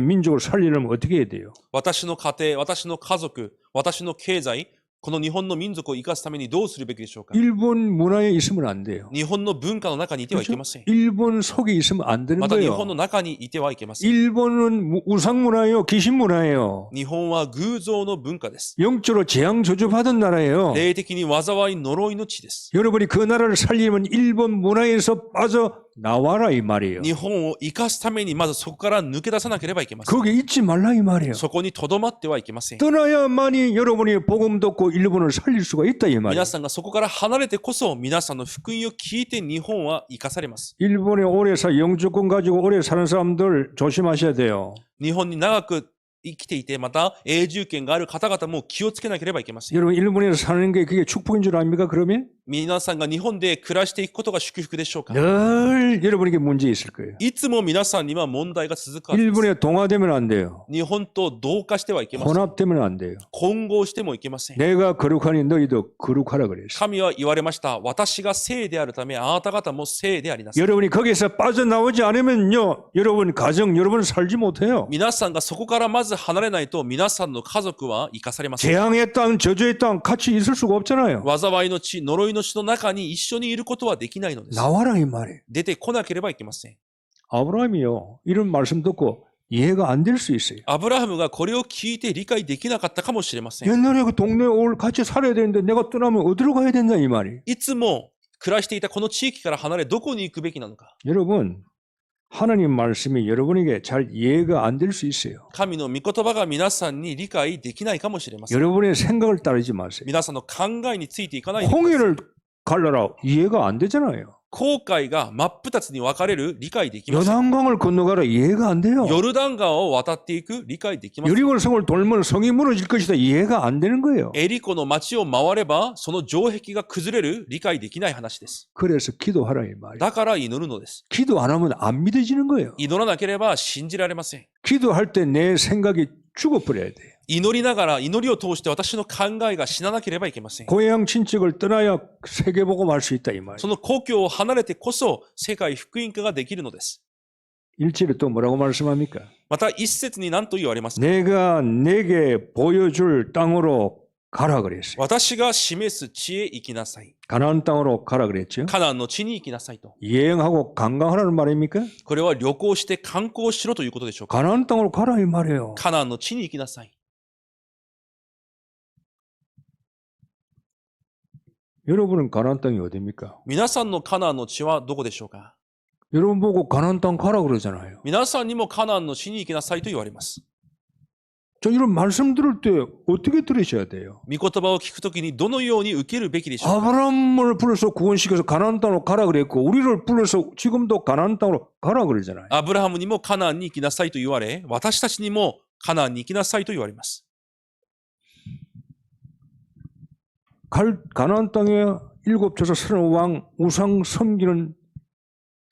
민족을 살리려면 어떻게 해야 돼요? 私の家庭、私の家族、私の経済、この日本の民族を生かすためにどうするべきでしょうか？ 일본 문화에 있으면 안 돼요. 日本の文化の中にいてはいけません。 일본 속에 있으면 안 되는 また日本の 거예요. 中にいてはいけません。 일본은 우상 문화예요. 귀신 문화예요. 日本は偶像の文化です。 영적으로 재앙 저주받은 나라예요. 霊的に災い呪いの地です。 여러분이 그 나라를 살리면 일본 문화에서 빠져 나와라 이 말이에요. 日本を生かすためにまずそこから抜け出さなければいけません。 거기 있지 말라 이 말이에요. そこにとどまってはいけません。 떠나야만이 여러분이 복음 듣고 일본을 살릴 수가 있다 이 말이에요. 皆さんがそこから離れてこそ皆さんの福音を聞いて日本は生かされます。 일본에 오래 영주권 가지고 오래 사는 사람들 조심하셔야 돼요. 日本に長く生きていて、また永住権がある方々も気をつけなければいけません。 여러분 일본에서 사는 게 그게 축복인 줄 압니까? 그러면 皆さんが日本で暮らしていくことが祝福でしょうか？ 늘 여러분에게 문제 있을 거예요. いつも皆さんには問題が続くはずです。 일본에 동화되면 안 돼요. 日本と同化してはいけません。 혼합되면 안 돼요. 混合してもいけません。 내가 거룩하니 너희도 거룩하라 그랬어요. 神は言われました。私が聖であるため、あなた方も聖でありなさい。 여러분이 거기서 빠져나오지 않으면요, 여러분 가정, 여러분 살지 못해요. 皆さんがそこからまず離れないと、皆さんの家族は生かされません。 재앙의 땅, 저주의 땅 같이 있을 수가 없잖아요. 災いの地、呪いの地の中に一緒にいることはできないのです。 나와라 이 말이에요. 出てこなければいけません。 아브라함이요, 이런 말씀 듣고 이해가 안 될 수 있어요. アブラハムがこれを聞いて理解できなかったかもしれません。 옛날에 그 동네에 같이 살아야 되는데 내가 떠나면 어디로 가야 된다 이 말이. いつも暮らしていたこの地域から離れどこに行くべきなのか。 여러분, 하나님 말씀이 여러분에게 잘 이해가 안 될 수 있어요. 神の御言葉が皆さんに理解できないかもしれません。 여러분의 생각을 따르지 마세요. 皆さんの考えについていかないでください。 홍해를 갈라라 이해가 안 되잖아요. 航海が真っ二つに分かれる理解できません。 요단강을 건너가라 이해가 안 돼요. ヨルダン川を渡っていく理解できません。 여리고 성을 돌면 성이 무너질 것이다 이해가 안 되는 거예요. エリコの町を回ればその城壁が崩れる理解できない話です。 그래서 기도하라 이 말이에요. だから祈るのです。 기도 안 하면 안 믿어지는 거예요. 祈らなければ信じられません。 기도할 때 내 생각이 죽어버려야 돼요. 祈りながら祈りを通して私の考えが死ななければいけません。 고향 친척을 떠나야 세계복음 할 수 있다 이 말이에요. その故郷を離れてこそ世界福音化ができるのです。 일절에 또 뭐라고 말씀합니까? また一節に何と言われますか？ 내가 내게 보여줄 땅으로 가라 그랬어요. 私が示す地へ行きなさい。 가나안 땅으로 가라 그랬죠. カナンの地に行きなさいと。 여행하고 관광하라는 말입니까? これは旅行して観光しろということでしょうか？ 가나안 땅으로 가라 이 말이에요. カナンの地に行きなさい。 여러분은 가나안 땅이 어디입니까? 皆さんのカナンの地はどこでしょうか？ 여러분 보고 가나안 땅 가라 그러잖아요. 皆さんにもカナンの地に行きなさいと言われます。 저 이런 말씀 들을 때 어떻게 들으셔야 돼요? 御言葉を聞くときにどのように受けるべきでしょうか？ 아브라함을 불러서 구원시켜서 가나안 땅으로 가라 그랬고 우리를 불러서 지금도 가나안 땅으로 가라 그러잖아요. アブラハムにもカナンに行きなさいと言われ、私たちにもカナンに行きなさいと言われます。 가나안 땅에 일곱 조서 서른 왕 우상 섬기는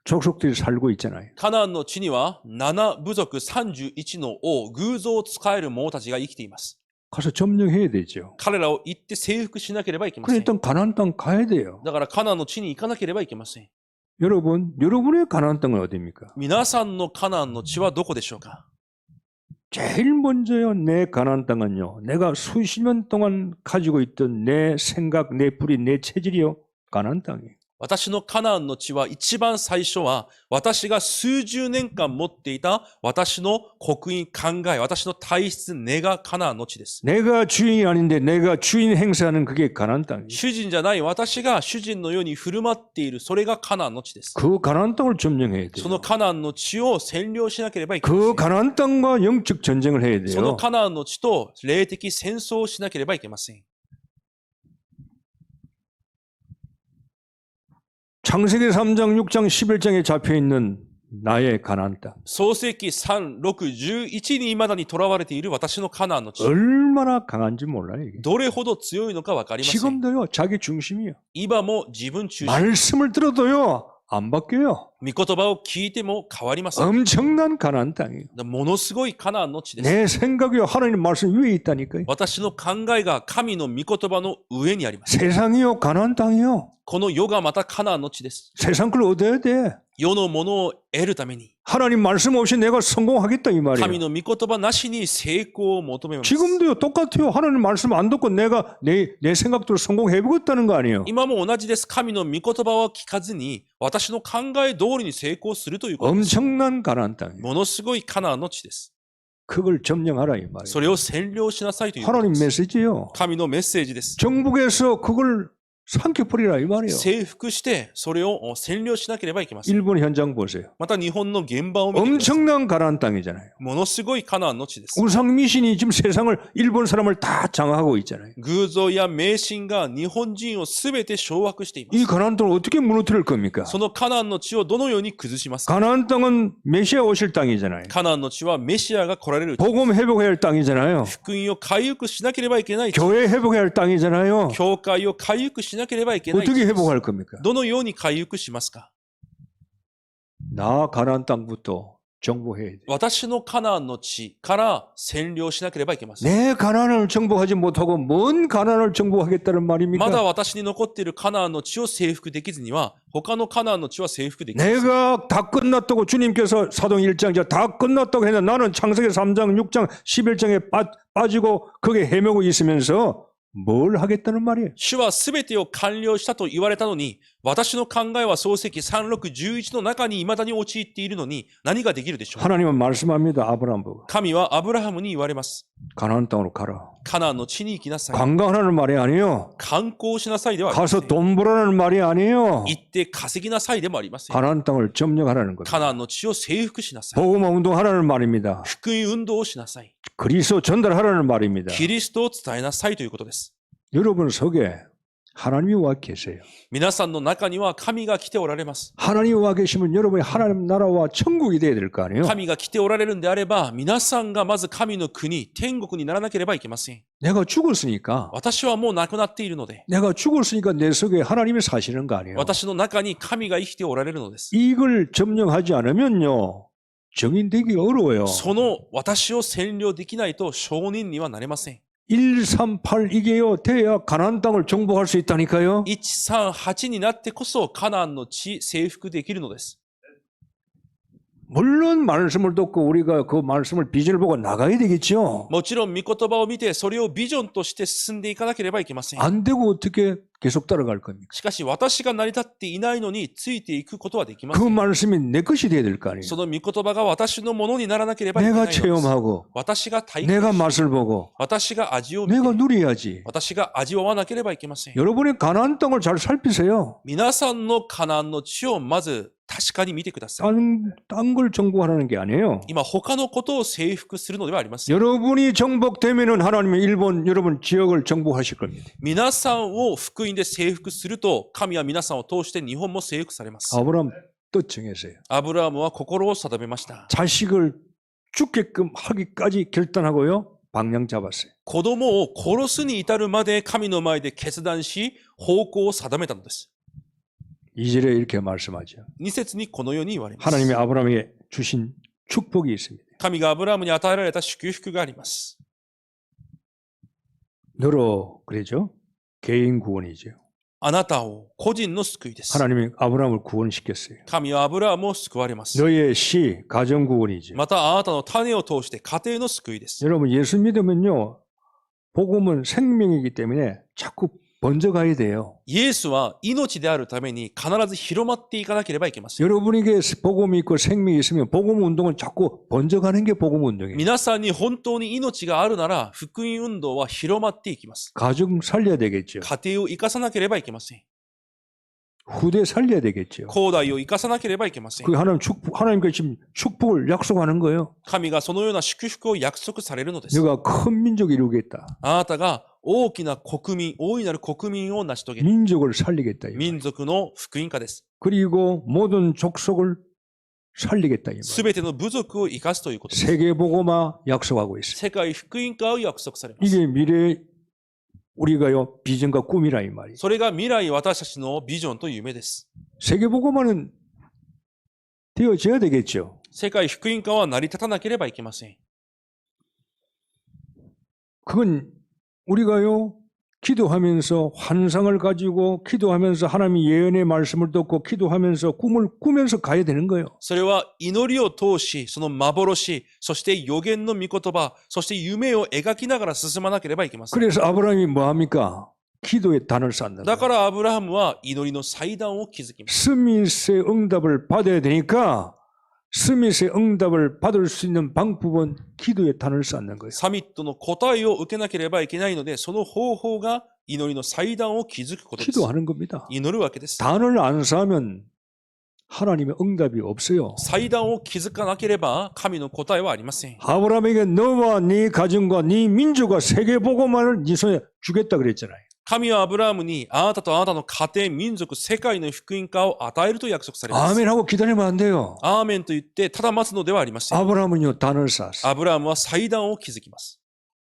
족속들이 살고 있잖아요. カナンの地には7部族31の王、偶像を使える者たちが生きています。 가서 점령해야 되죠. 彼らを行って征服しなければいけま 그래 せん。 일단 가나안 땅 가야 돼요. だからカナンの地に行かなければいけません。 여러분의 가나안 땅은 어디입니까? 皆さんのカナンの地はどこでしょうか？ 제일 먼저요, 내 가나안 땅은요, 내가 수십 년 동안 가지고 있던 내 생각, 내 뿌리, 내 체질이요, 가나안 땅이에요. 私のカナンの地は一番最初は私が数十年間持っていた私の刻印考え、私の体質、根がカナンの地です。 내가 주인이 아닌데 내가 주인 행세하는 그게 가나안 땅이에요. 主人じゃない私が主人のように振る舞っている、それがカナンの地です。 그 가나안 땅을 점령해야 その 돼요. カナンの地を占領しなければいけませ 그 ん。 가나안 땅과 영적 전쟁을 해야 その 돼요. カナンの地と霊的戦争をしなければいけません。 창세기 3장, 6장, 11장에 잡혀있는 나의 가나안 땅. 創世記3、6、11に未だに囚われている私のカナンの地。 얼마나 강한지 몰라요, 이게. どれほど強いのかわかりません。 지금도요, 자기 중심이요. 今も自分中心。 말씀을 들어도요, 안 바뀌어요. 御言葉を聞いても変わりません。 엄청난 가나안 땅이에요. ものすごいカナンの地です。 내 생각이요, 하나님 말씀 위에 있다니까요. 私の考えが神の御言葉の上にあります。 세상이요, 가나안 땅이요. この世がまたカナンの地です。 세상 걸 얻어야 돼. 世のものを得るために、 하나님 말씀 없이 내가 성공하겠다 이 神 말이에요. の御言葉なしに成功を求めます。 지금도요, 똑같아요. 하나님 말씀 안 듣고 내가 내 생각대로 성공해보겠다는 거 아니에요. 今も同じです。神の御言葉を聞かずに、私の考え通りに成功するということです。 엄청난 가나안 땅이에요. ものすごいカナンの地です。 그걸 점령하라 이 말이에요. それを占領しなさいということ 하나님 です。 메시지요. 神のメッセージです。 정북에서 그걸 삼켜버리라 이 말이에요. 征服してそれを占領しなければいけません。 일본 현장 보세요. また日本の現場を見てください。 엄청난 가나안 땅이잖아요. ものすごいカナンの地です。 우상 미신이 지금 세상을 일본 사람을 다 장악하고 있잖아요. 偶像や迷信が日本人をすべて掌握していま 이 す。 가나안 땅을 어떻게 무너뜨릴 겁니까? そのカナンの地をどのように崩しますか。 가나안 땅은 메시아 오실 땅이잖아요. カナンの地はメシアが来られる地。 복음 회복해야 할 땅이잖아요. 福音を回復しなければいけない地。 교회 회복해야 할 땅이잖아요. 教会を回復しなければいけない地。 어떻게 회복할 겁니까? どのように回復しますか。 나 가나안 땅부터 정복해야 돼. 私のカナンの地から占領しなければいけません。 내 가나안을 정복하지 못하고 뭔 가나안을 정복하겠다는 말입니까? まだ私に残っているカナンの地を征服できずには、他のカナンの地は征服できません。 내가 다 끝났다고 주님께서 사도행 1장 다 끝났다고 했는데 나는 창세기 3장, 6장, 11장에 빠지고 거기에 헤매고 있으면서 뭘 하겠다는 말이에요? 主はすべてを完了したと言われたのに、私の考えは創世記3611の中に未だに陥っているのに、何ができるでしょう。 하나님은 말씀합니다. 아브라함 보고 神はアブラハムに言われます。 가나안 땅으로 가라. カナンの地に行きなさい。 관광하라는 말이 아니에요. 観光しなさいではありま 가서 せん。 돈 벌라는 말이 아니에요. 行って稼ぎなさいでもありません。 가나안 땅을 점령하라는 カ 겁니다. ナンの地を征服しなさい。 복음 운동하라는 말입니다. 福音運動をしなさい。 그리스도 전달하라는 말입니다. キリストを伝えなさいということです。 여러분 속에 하나님이 와 계세요. 皆さんの中には神が来ておられます。 하나님이 와 계시면 여러분이 하나님 나라와 천국이 돼야 될 거 아니에요? 神が来ておられるんであれば、皆さんがまず神の国、天国にならなければいけません。 내가 죽었으니까 私はもう亡くなっているので、 내가 죽었으니까 내 속에 하나님이 사시는 거 아니에요? 私の中に神が生きておられるのです。 이걸 점령하지 않으면요 정인되기 어려워요. その私を占領できないと証人にはなれません。 138 이게요 돼야 가나안 땅을 정복할 수 있다니까요. 138になってこそカナンの地征服できるのです。 물론 말씀을 듣고 우리가 그 말씀을 비전을 보고 나가야 되겠죠. もちろん御言葉を見てそれをビジョンとして進んでいかなければいけません。 안 되고 어떻게 계속 따라갈 겁니까? しかし私が成り立っていないのについていくことはできま 그 せん。 말씀이 내 것이 돼야 될 거 아니에요. その御言葉が私のものにならなければいけない 내가 のです。 체험하고 私が体験 내가 し、 맛을 보고 私が味を見て、 내가 누려야지. 私が味わわなければいけません。 여러분의 가나안 땅을 잘 살피세요. 皆さんのカナンの地をまず確かに見てください。 딴 걸 정복하라는 게 아니에요. 今他のことを征服するのではありません。 여러분이 정복되면은 하나님이 일본 여러분 지역을 정복하실 겁니다. 皆さんを福音で征服すると、神は皆さんを通して日本も征服されます。 아브라함 뜻 정했어요. アブラハムは心を定めました。 자식을 죽게끔 하기까지 결단하고요. 방향 잡았어요. 子供を殺すに至るまで神の前で決断し、方向を定めたのです。 2절에 이렇게 말씀하죠. 2節にこのように言われます。 하나님이 아브라함에게 주신 축복이 있습니다. 神がアブラハムに与えられた祝福があります。 너로 그러죠. 개인 구원이죠. あなたを個人の救いです。 하나님이 아브라함을 구원시켰어요. 神はアブラハムを救われます。 너의 시 가정 구원이죠. またあなたの種を通して家庭の救いです。 여러분 예수 믿으면요. 복음은 생명이기 때문에 자꾸 번져가야 돼요. イエスは命であるために必ず広まっていかなければいけません。 여러분에게 복음이 있고 생명이 있으면 복음 운동은 자꾸 번져가는 게 복음 운동이에요. 皆さんに本当に命があるなら、福音運動は広まっていきます。 가정 살려야 되겠죠. 家庭を生かさなければいけません。 후대 살려야 되겠죠. 後代を生かさなければいけません。 그 하나님께 지금 축복을 약속하는 거예요. 神がそのような祝福を約束されるのです。 내가 큰 민족을 이루겠다. あなたが大きな国民、大いなる国民を成し遂げる。 민족을 살리겠다. 이 말. 民族の福音家です。 그리고 모든 족속을 살리겠다. 이 말. すべての部族を生かすということです。 세계 복음화 약속하고 있어요. 世界福音家を約束されます。 이게 미래 우리가요 비전과 꿈이라 이 말이에요. それが未来私たちのビジョンと夢です。 세계 복음화는 되어져야 되겠죠. 世界福音家は成り立たなければいけません。 그건 우리가요 기도하면서 환상을 가지고 기도하면서 하나님의 예언의 말씀을 듣고 기도하면서 꿈을 꾸면서 가야 되는 거예요. それは祈りを通し、その幻、そして予言の御言葉、そして夢を描きながら進まなければいけません。 그래서 아브라함이 뭐 합니까? 기도의 단을 쌓는 だか 거예요. らアブラハムは祈りの祭壇を築きます。 스미스의 응답을 받아야 되니까 스미스의 응답을 받을 수 있는 방법은 기도에 단을 쌓는 거예요. サミットの答えを受けなければいけないので、その方法が祈りの祭壇を築くことです。 기도하는 겁니다. 祈るわけです。 단을 안 쌓으면 하나님의 응답이 없어요. 祭壇を築かなければ神の答えはありません。 아브라함에게 너와 네 가정과 네 민족과 세계 복음만을 네 손에 주겠다 그랬잖아요. 神はアブラハムにあなたとあなたの家庭、民族、世界の福音化を与えると約束されます。 아멘하고 기다리면 안 돼요. アーメンと言ってただ待つのではありません。 아브라함은요 단을 쌓았어요. アブラハムは祭壇を築きます。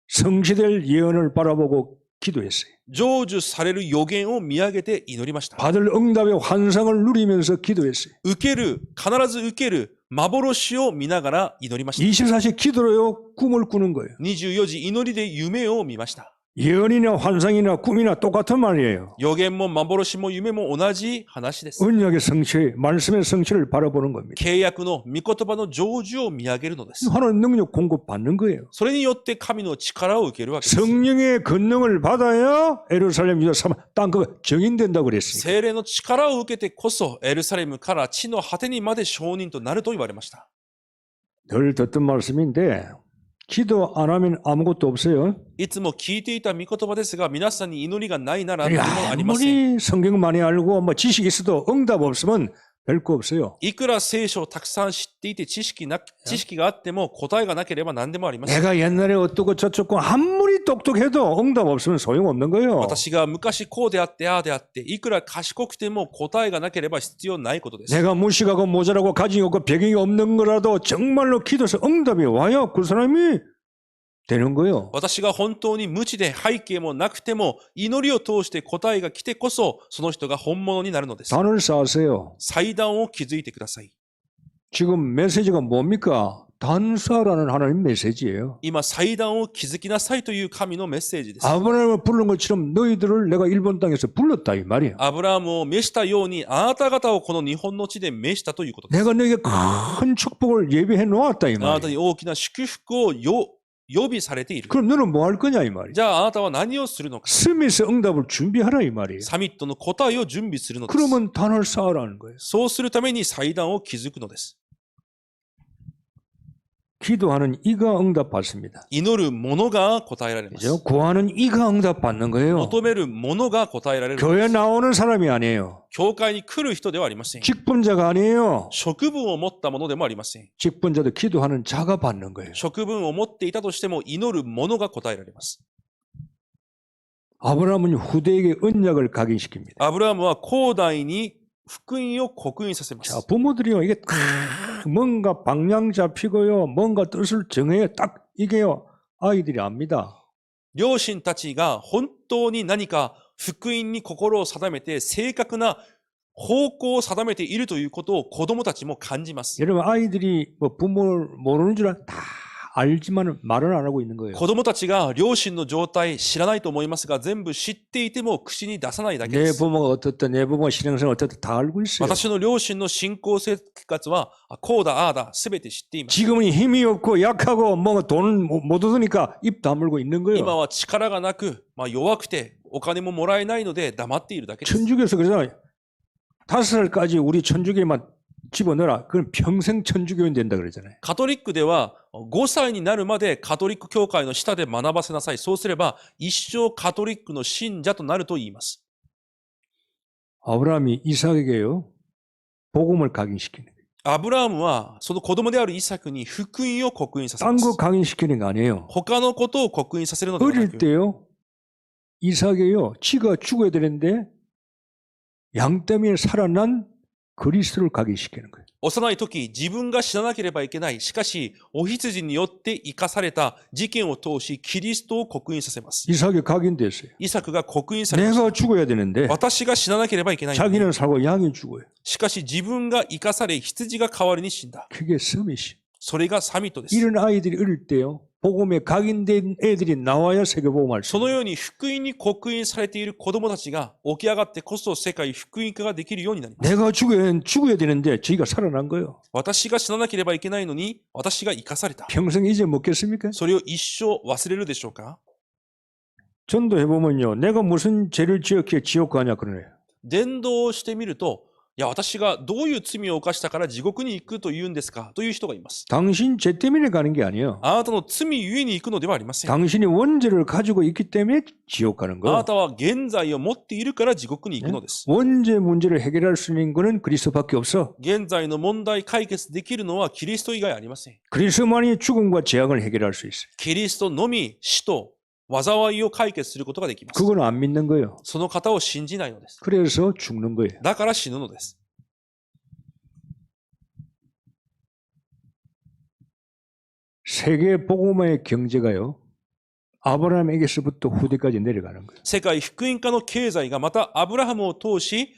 성취될 예언을 바라보고 기도했어요. 成就される予言を見上げて祈りました。 받을 응답의 환상을 누리면서 기도했어요. 受ける、必ず受ける幻を見ながら祈りました。 24시 기도로요 꿈을 꾸는 거예요. 24時祈りで夢を見ました。 예언이나 환상이나 꿈이나 똑같은 말이에요. 予言も幻も夢も同じ話です。 언약의 성취, 말씀의 성취를 바라보는 겁니다. 契約の御言葉の成就を見上げるのです。 하나님 능력 공급받는 거예요. それによって神の力を受けるわけです。 성령의 권능을 받아야 예루살렘 유다 사마 땅그 정인된다고 그랬습니다. 聖霊の力を受けてこそエルサレムから地の果てにまで証人となると言われました。 늘 듣던 말씀인데 기도 안 하면 아무것도 없어요. いつも聞いていた御言葉ですが、皆さんに祈りがないなら何もありません。 아무리 성경 많이 알고 뭐 지식이 있어도 응답 없으면 별거 없어요. いくら聖書をたくさん知っていて知識があっても答えがなければ何でもありません。 내가 옛날에 어떻고 저쩌고 아무리 똑똑해도 응답 없으면 소용없는 거예요. 私が昔こうであってああであっていくら賢くても答えがなければ必要ないことです。 내가 무식하고 모자라고 가진 없고 배경이 없는 거라도 정말로 기도해서 응답이 와야 그 사람이 되는 거예요. 私が本当に無知で背景もなくても祈りを通して答えが来てこそその人が本物になるのです。 단을 쌓으세요. 祭壇を築いてください。 지금 메시지가 뭡니까? 단수하라는 하나님 메시지예요. 今祭壇を築きなさいという神のメッセージです。 아브라함을 부른 것처럼 너희들을 내가 일본 땅에서 불렀다 이 말이야. アブラハムを召したようにあなた方をこの日本の地で召したということです。 내가 너에게 큰 축복을 예비해 놓았다 이 あなた 말이야. に大きな祝福を予備されている。 그럼 너는 뭐 할 거냐 이 말이야. じゃああなたは何をするのか。 스미스 응답을 준비하라 이 말이에요. サミットの答えを準備するのです。 그러면 단을 쌓으라는 거예요. そうするために祭壇を築くのです。 기도하는 이가 응답 받습니다. 祈る者が答えられます。 그죠? 구하는 이가 응답 받는 거예요. 求める者が答えられるの 교회 です。 나오는 사람이 아니에요. 教会に来る人ではありません。 직분자가 아니에요. 職分を持ったものでもありません。 직분자도 기도하는 자가 받는 거예요. 職分を持っていたとしても祈る者が答えられます。 아브라함은 후대에게 언약을 각인시킵니다. アブラハムは後代に福音を刻印させま 자, す。 부모들이요, 이게 딱 뭔가 방향 잡히고요, 뭔가 뜻을 정해요. 딱 이게요, 아이들이 압니다. 両親たちが本当に何か福音に心を定めて正確な方向を定めているということを子供たちも感じます。 여러분, 아이들이 뭐 부모를 모르는 줄 다 알지만 말은 안 하고 있는 거예요. 子供たちが両親の状態知らないと思いますが全部知っていても口に出さないだけで 내 す。 부모가 어떻다, 내 부모가 신앙생활 어떻다 다 알고 있어요. 私の両親の信仰生活はこうだああだ全て知っています。 지금은 힘이 없고 약하고 뭔가 돈을 못 얻으니까 입 다물고 있는 今 거예요. は力がなく、弱くてお金ももらえないので黙っているだけです。 천주교에서 그래서 5살까지 우리 천주교에만 집어넣어라. 그럼 평생 천주교인 된다 그러잖아요. カトリックでは5歳になるまでカトリック教会の下で学ばせなさい。そうすれば一生カトリックの信者となると言います。 아브라함이 이삭에게요, 복음을 각인시키는 거예요. アブラハムはその子供であるイサクに福音を刻印させま 딴 す。 거 각인시키는 거 아니에요. 他のことを刻印させるのではな 어릴 く、 때요, 이삭이요, 지가 죽어야 되는데 양 때문에 살아난 그리스도를 각인시키는 거예요. 幼い時自分が死ななければいけない。しかしお羊によって生かされた事件を通しキリストを刻印させます。 이삭이 각인됐어요. イサクが刻印されました。 내가 죽어야 되는데 私が死ななければいけないのに。 자기는 살고 양이 죽어요. しかし自分が生かされ羊が代わりに死んだ。 그게 서밋이. それがサミットです。 이런 아이들이 어릴 때요, 복음에 각인된 애들이 나와야 세계복음할 수 その 있어요. ように福音に刻印されている子供たちが起き上がってこそ世界福音化ができるようになります。 내가 죽어야 되는데 저희가 살아난 거예요. 私が死ななければいけないのに私が生かされた。 평생 잊어먹겠습니까? それを一生忘れるでしょうか？ 전도해보면요, 내가 무슨 죄를 지었기에 지옥 가냐 그러네요. 伝道をしてみるといや、私がどういう罪を犯したから地獄に行くと言うんですかという人がいます。 당신 죄 때문에 가는 게 아니에요. あなたの罪ゆえに行くのではありません。 당신이 원죄를 가지고 있기 때문에 지옥 가는 あ 거예요. なたは現在を持っているから地獄に行くのです。 원죄 문제를 해결할 수 있는 거는 그리스도밖에 없어. 現在の問題解決できるのはキリスト以外ありません。 그리스도만이 죽음과 재앙을 해결할 수 있어요. キリストのみ死と災いを解決することができます。 그건 안 믿는 거예요. その方を信じないのです。 그래서 죽는 거예요. だから死ぬのです。 세계 복음화의 경제가요. 아브라함에게서부터 후대까지 내려가는 거예요. 世界福音化の経済がまたアブラハムを通し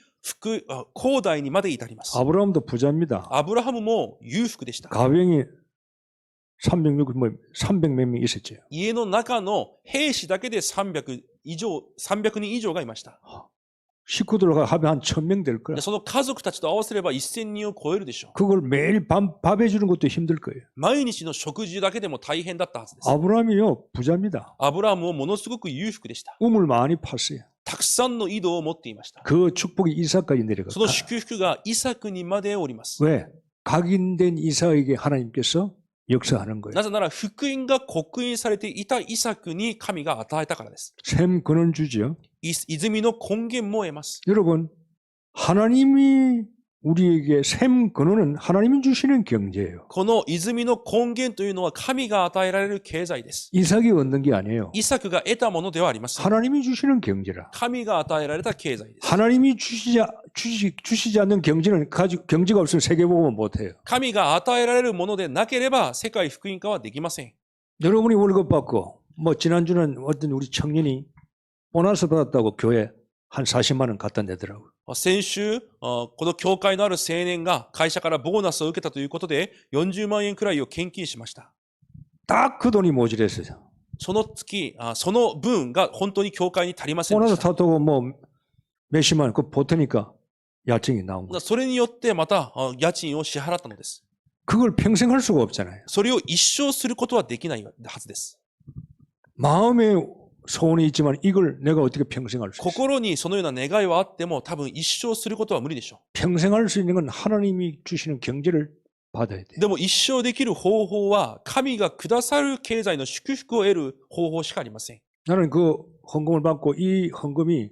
後代にまで至ります。 아브라함도 부자입니다. アブラハムも裕福でした。 가병이 300몇 명 있었죠. 家の中の兵士だけで300人以上がいました。 식구들과 합해 한 1000명 될 거야. その家族たちと合わせれば1000人を超えるでしょう。 그걸 매일 밥 해주는 것도 힘들 거예요. 毎日の食事だけでも大変だったはずです。 아브라함이요 부자입니다. アブラハムもものすごく裕福でした。 우물 많이 팠어요. たくさんの井戸を持っていました。 그 축복이 이삭까지 そ 내려가. の祝福がイサクにまでおります。 왜? 각인된 이삭에게 하나님께서 역사하는 거예요. なぜなら福音が刻印されていたイサクに神が与えたからです。 샘 근원주지요. 泉の根源も得ます。 여러분 하나님이 우리에게 샘 근원은 하나님이 주시는 경제예요. この泉の根源というのは神が与えられる経済です。 이삭이 얻는 게 아니에요. イサクが得たものではありません。 하나님이 주시는 경제라. 神が与えられた経済です。 하나님이 주시지 않는 경제는 경제가 없으면 세계복음은 못해요. 神が与えられるものでなければ世界福音化はできません。 여러분이 월급 받고 뭐 지난주는 어떤 우리 청년이 보너스 받았다고 교회 한 40만 원 갖다 내더라고요. 先週、この教会のある青年が会社からボーナスを受けたということで40万円くらいを献金しました。 딱 그 돈이 모자랐어요. その月、その分が本当に教会に足りませんで 보너스 した。 탔다고 뭐 몇십만 원, 그거 보태니까 야증이 나온 거예요. それによってまた家賃を支払ったのです。 그걸 평생 할 수가 없잖아요. それを一生することはできないはずです。 마음에 소원이 있지만 이걸 내가 어떻게 평생 할 수 있어요? 心にそのような願いはあっても多分一生することは無理でしょ 평생 할 수 있는 건 하나님이 주시는 경제를 받아야 돼요. う。でも一生できる方法は神がくださる経済の祝福を得る方法しかありません。 나는 그 헌금을 받고 이 헌금이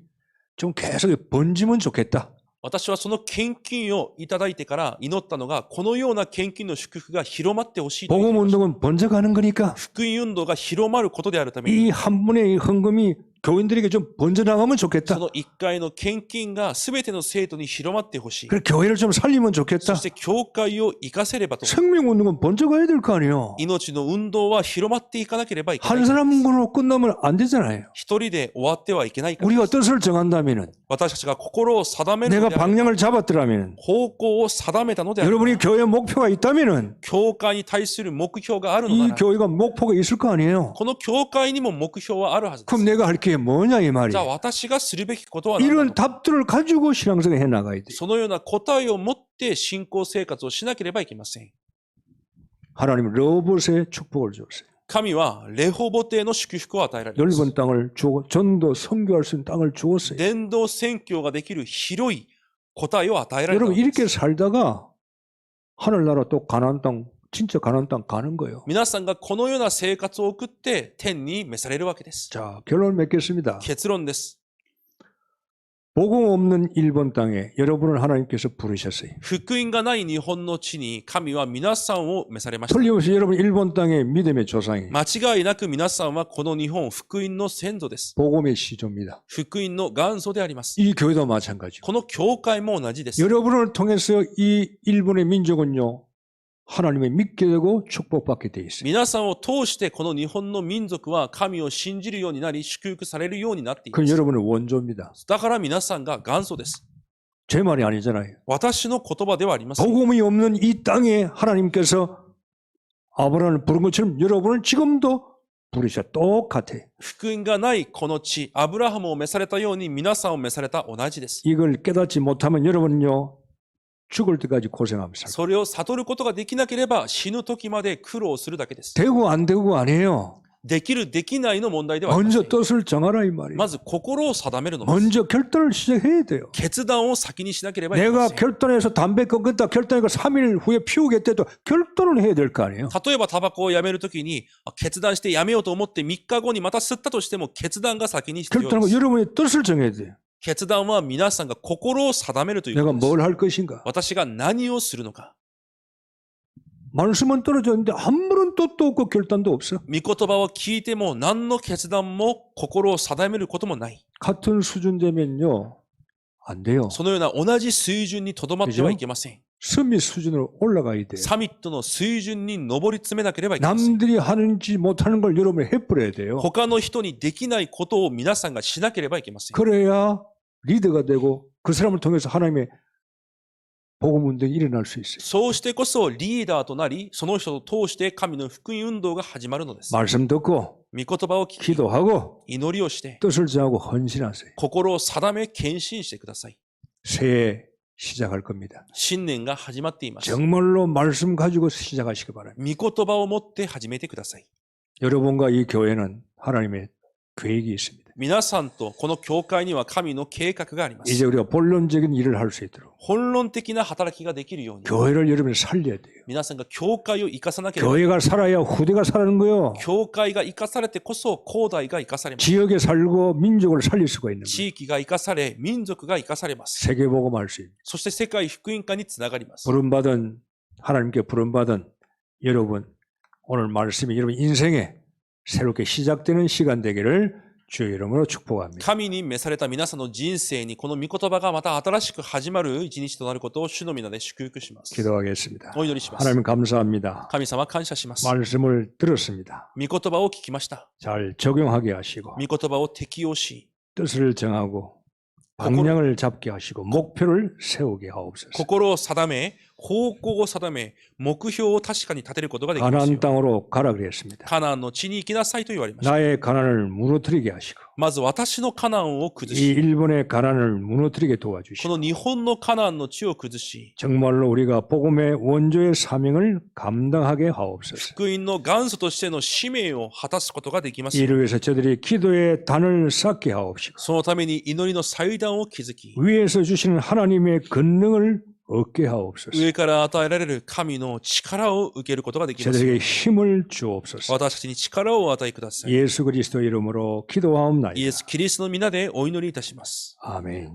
좀 계속 번지면 좋겠다. 私はその献金をいただいてから祈ったのが、このような献金の祝福が広まってほしいと祈り 복음 ました。 운동은 번져가는 거니까 福音運動が広まることであるために、 이 한 분의 헌금이 교인들에게 좀 번져나가면 そ 좋겠다. の一回の献金が全ての生徒に広まってほしい。 그래 교회를 좀 살리면 そ 좋겠다. して教会を生かせればと。 생명 운동은 번져가야 될 거 아니에요. 命の運動は広まっていかなければいけな 한 い。 사람으로 끝나면 안 되잖아요. 一人で終わってはいけないから。 우리가 뜻을 정한다면은 私たちが心を定めるの 내가 であれば 방향을 잡았더라면은 方向を定めたのであれば 여러분이 교회 목표가 있다면은 教会に対する目標があるの 이 なら 교회가 목표가 있을 거 아니에요. この教会にも目標はあるはずです 그럼 。 내가 할 게 뭐냐 이 じゃあ 말이에요. 私がするべきことは何なの 이런 か。 답들을 가지고 신앙생활 해 나가야 돼요. そのような答えを持って信仰生活をしなければいけません。 하나님은 로봇에 축복을 줬어요. 神はレホボテの祝福を与えられます。 넓은 땅을 주고 전도 선교할 수 있는 땅을 주었어요. 伝道宣教ができる広い答えを与えられたの 여러분 で 이렇게 す。 살다가 하늘나라 또 가나안 땅 진짜 가나안 땅 가는 거예요. 皆さんがこのような生活を送って天に召されるわけです。 자, 결론 맺겠습니다. 結論です。 복음 없는 일본 땅에 여러분을 하나님께서 부르셨어요. 福音がない日本の地に神は皆さんを召されました。 틀림없이 여러분 일본 땅의 믿음의 조상이 間違いなく皆さんはこの日本福音の先祖です。 복음의 시조입니다. 福音の元祖であります。 이 교회도 마찬가지고 この教会も同じです。 여러분을 통해서 이 일본의 민족은요 하나님을 믿게 되고 축복받게 돼 있어요. 皆さんを通してこの日本の民族は神を信じるようになり祝福されるようになっていま 그건 す。 여러분의 원조입니다. だから皆さんが元祖です。 제 말이 아니잖아요. 私の言葉ではありません。 복음이 없는 이 땅에 하나님께서 아브라함을 부른 것처럼 여러분을 지금도 부르셔. 똑같아요. 福音がないこの地、アブラハムを召されたように皆さんを召された同じです。 이걸 깨닫지 못하면 여러분은요 죽을 때까지 고생하면서 살아요. それを悟ることができなければ死ぬ時まで苦労するだけです。 되고 안 되고 아니에요. できる、できないの問題ではありませ 먼저 ん。 뜻을 정하라 이 말이에요. まず心を定めるのです。 먼저 결단을 시작해야 돼요. 決断を先にしなければいけま 내가 せん。 결단해서 담배 끊겠다 결단해서 3일 후에 피우겠다 도 결단을 해야 될 거 아니에요. 例えばタバコをやめるときに決断してやめようと思って3日後にまた吸ったとしても決断が先に必要 결단하고 です。 여러분의 뜻을 정해야 돼요. 決断は皆さんが心を定めるというこ 내가 とです。 뭘 할 것인가. 私が何をするのか。 말씀은 떨어졌는데 아무런 뜻도 없고 결단도 없어. 御言葉を聞いても何の決断も心を定めることもない。 같은 수준 되면요. 안 돼요. そのような同じ水準にとどまってはいけません。 서밋 수준으로 올라가야 돼요. サミットの水準に上り詰めなければいけません。 남들이 하는지 못하는 걸 여러분이 해버려야 돼요. 他の人にできないことを皆さんがしなければいけません。 그래야 리더가 되고 그 사람을 통해서 하나님의 복음 운동이 일어날 수 있어요. そうしてこそリーダーとなり、その人を通して神の福音運動が始まるのです。 말씀 듣고 御言葉を聞き、 기도하고 祈りをして、 뜻을 정하고 헌신하세요. 心を定め、献身してください。 새해 시작할 겁니다. 新年が始まっています。 정말로 말씀 가지고 시작하시기 바랍니다. 御言葉を持って始めてください。 여러분과 이 교회는 하나님의 계획이 있습니다. 皆さんとこの教会には神の計画がありま 이제 す。 우리가 본론적인 일을 할 수 있도록 本論的な働きができるように、 교회를 여러분이 살려야 돼요. 皆さんが教会を生かさなければ、 교회가 살아야 후대가 살아는 거요. 教会が生かされてこそ後代が生かされます。 지역에 살고 민족을 살릴 수가 있는 거예요. 地域が生かされ、民族が生かされます。 세계복음 할 수 있는 そして世界福音化につながります。 부름받은 하나님께 부름받은 여러분 오늘 말씀이 여러분 인생에 새롭게 시작되는 시간 되기를 주의 이름으로 축복합니다. 神に召された皆さんの人生にこの御言葉がまた新しく始まる一日となることを主の皆で祝福します。 기도하겠습니다. お祈りします。 하나님 감사합니다. 神様感謝します。 말씀을 들었습니다. 御言葉を聞きました。 잘 적용하게 하시고 御言葉を適用し、 뜻을 정하고 방향을 잡게 하시고 목표를 세우게 하옵소서. 心を定め、方向を定め、目標を確かに立てることができますよ 가나안 땅으로 가라 그랬습니다. カナンの地に行きなさいと言われました。 나의 가난을 무너뜨리게 하시고 まず私のカナンを崩 이 し、 일본의 가난을 무너뜨리게 こ 도와주시고 の日本のカナンの地を崩し、 정말로 우리가 복음의 원조의 사명을 감당하게 하옵소서. 福音の元祖としての使命を果たすことができますように。 이를 위해서 저들이 기도의 단을 쌓게 하옵시고 そのために祈りの祭壇を築き、 위에서 주시는 하나님의 권능을 얻게 하옵소서. 上から与えられる神の力を受けることができますよう 저들에게 に。 힘을 주옵소서. 私たちに力をお与えください。 예수 그리스도 이름으로 기도하옵나이다. イエス・キリストの皆でお祈りいたします。 아멘.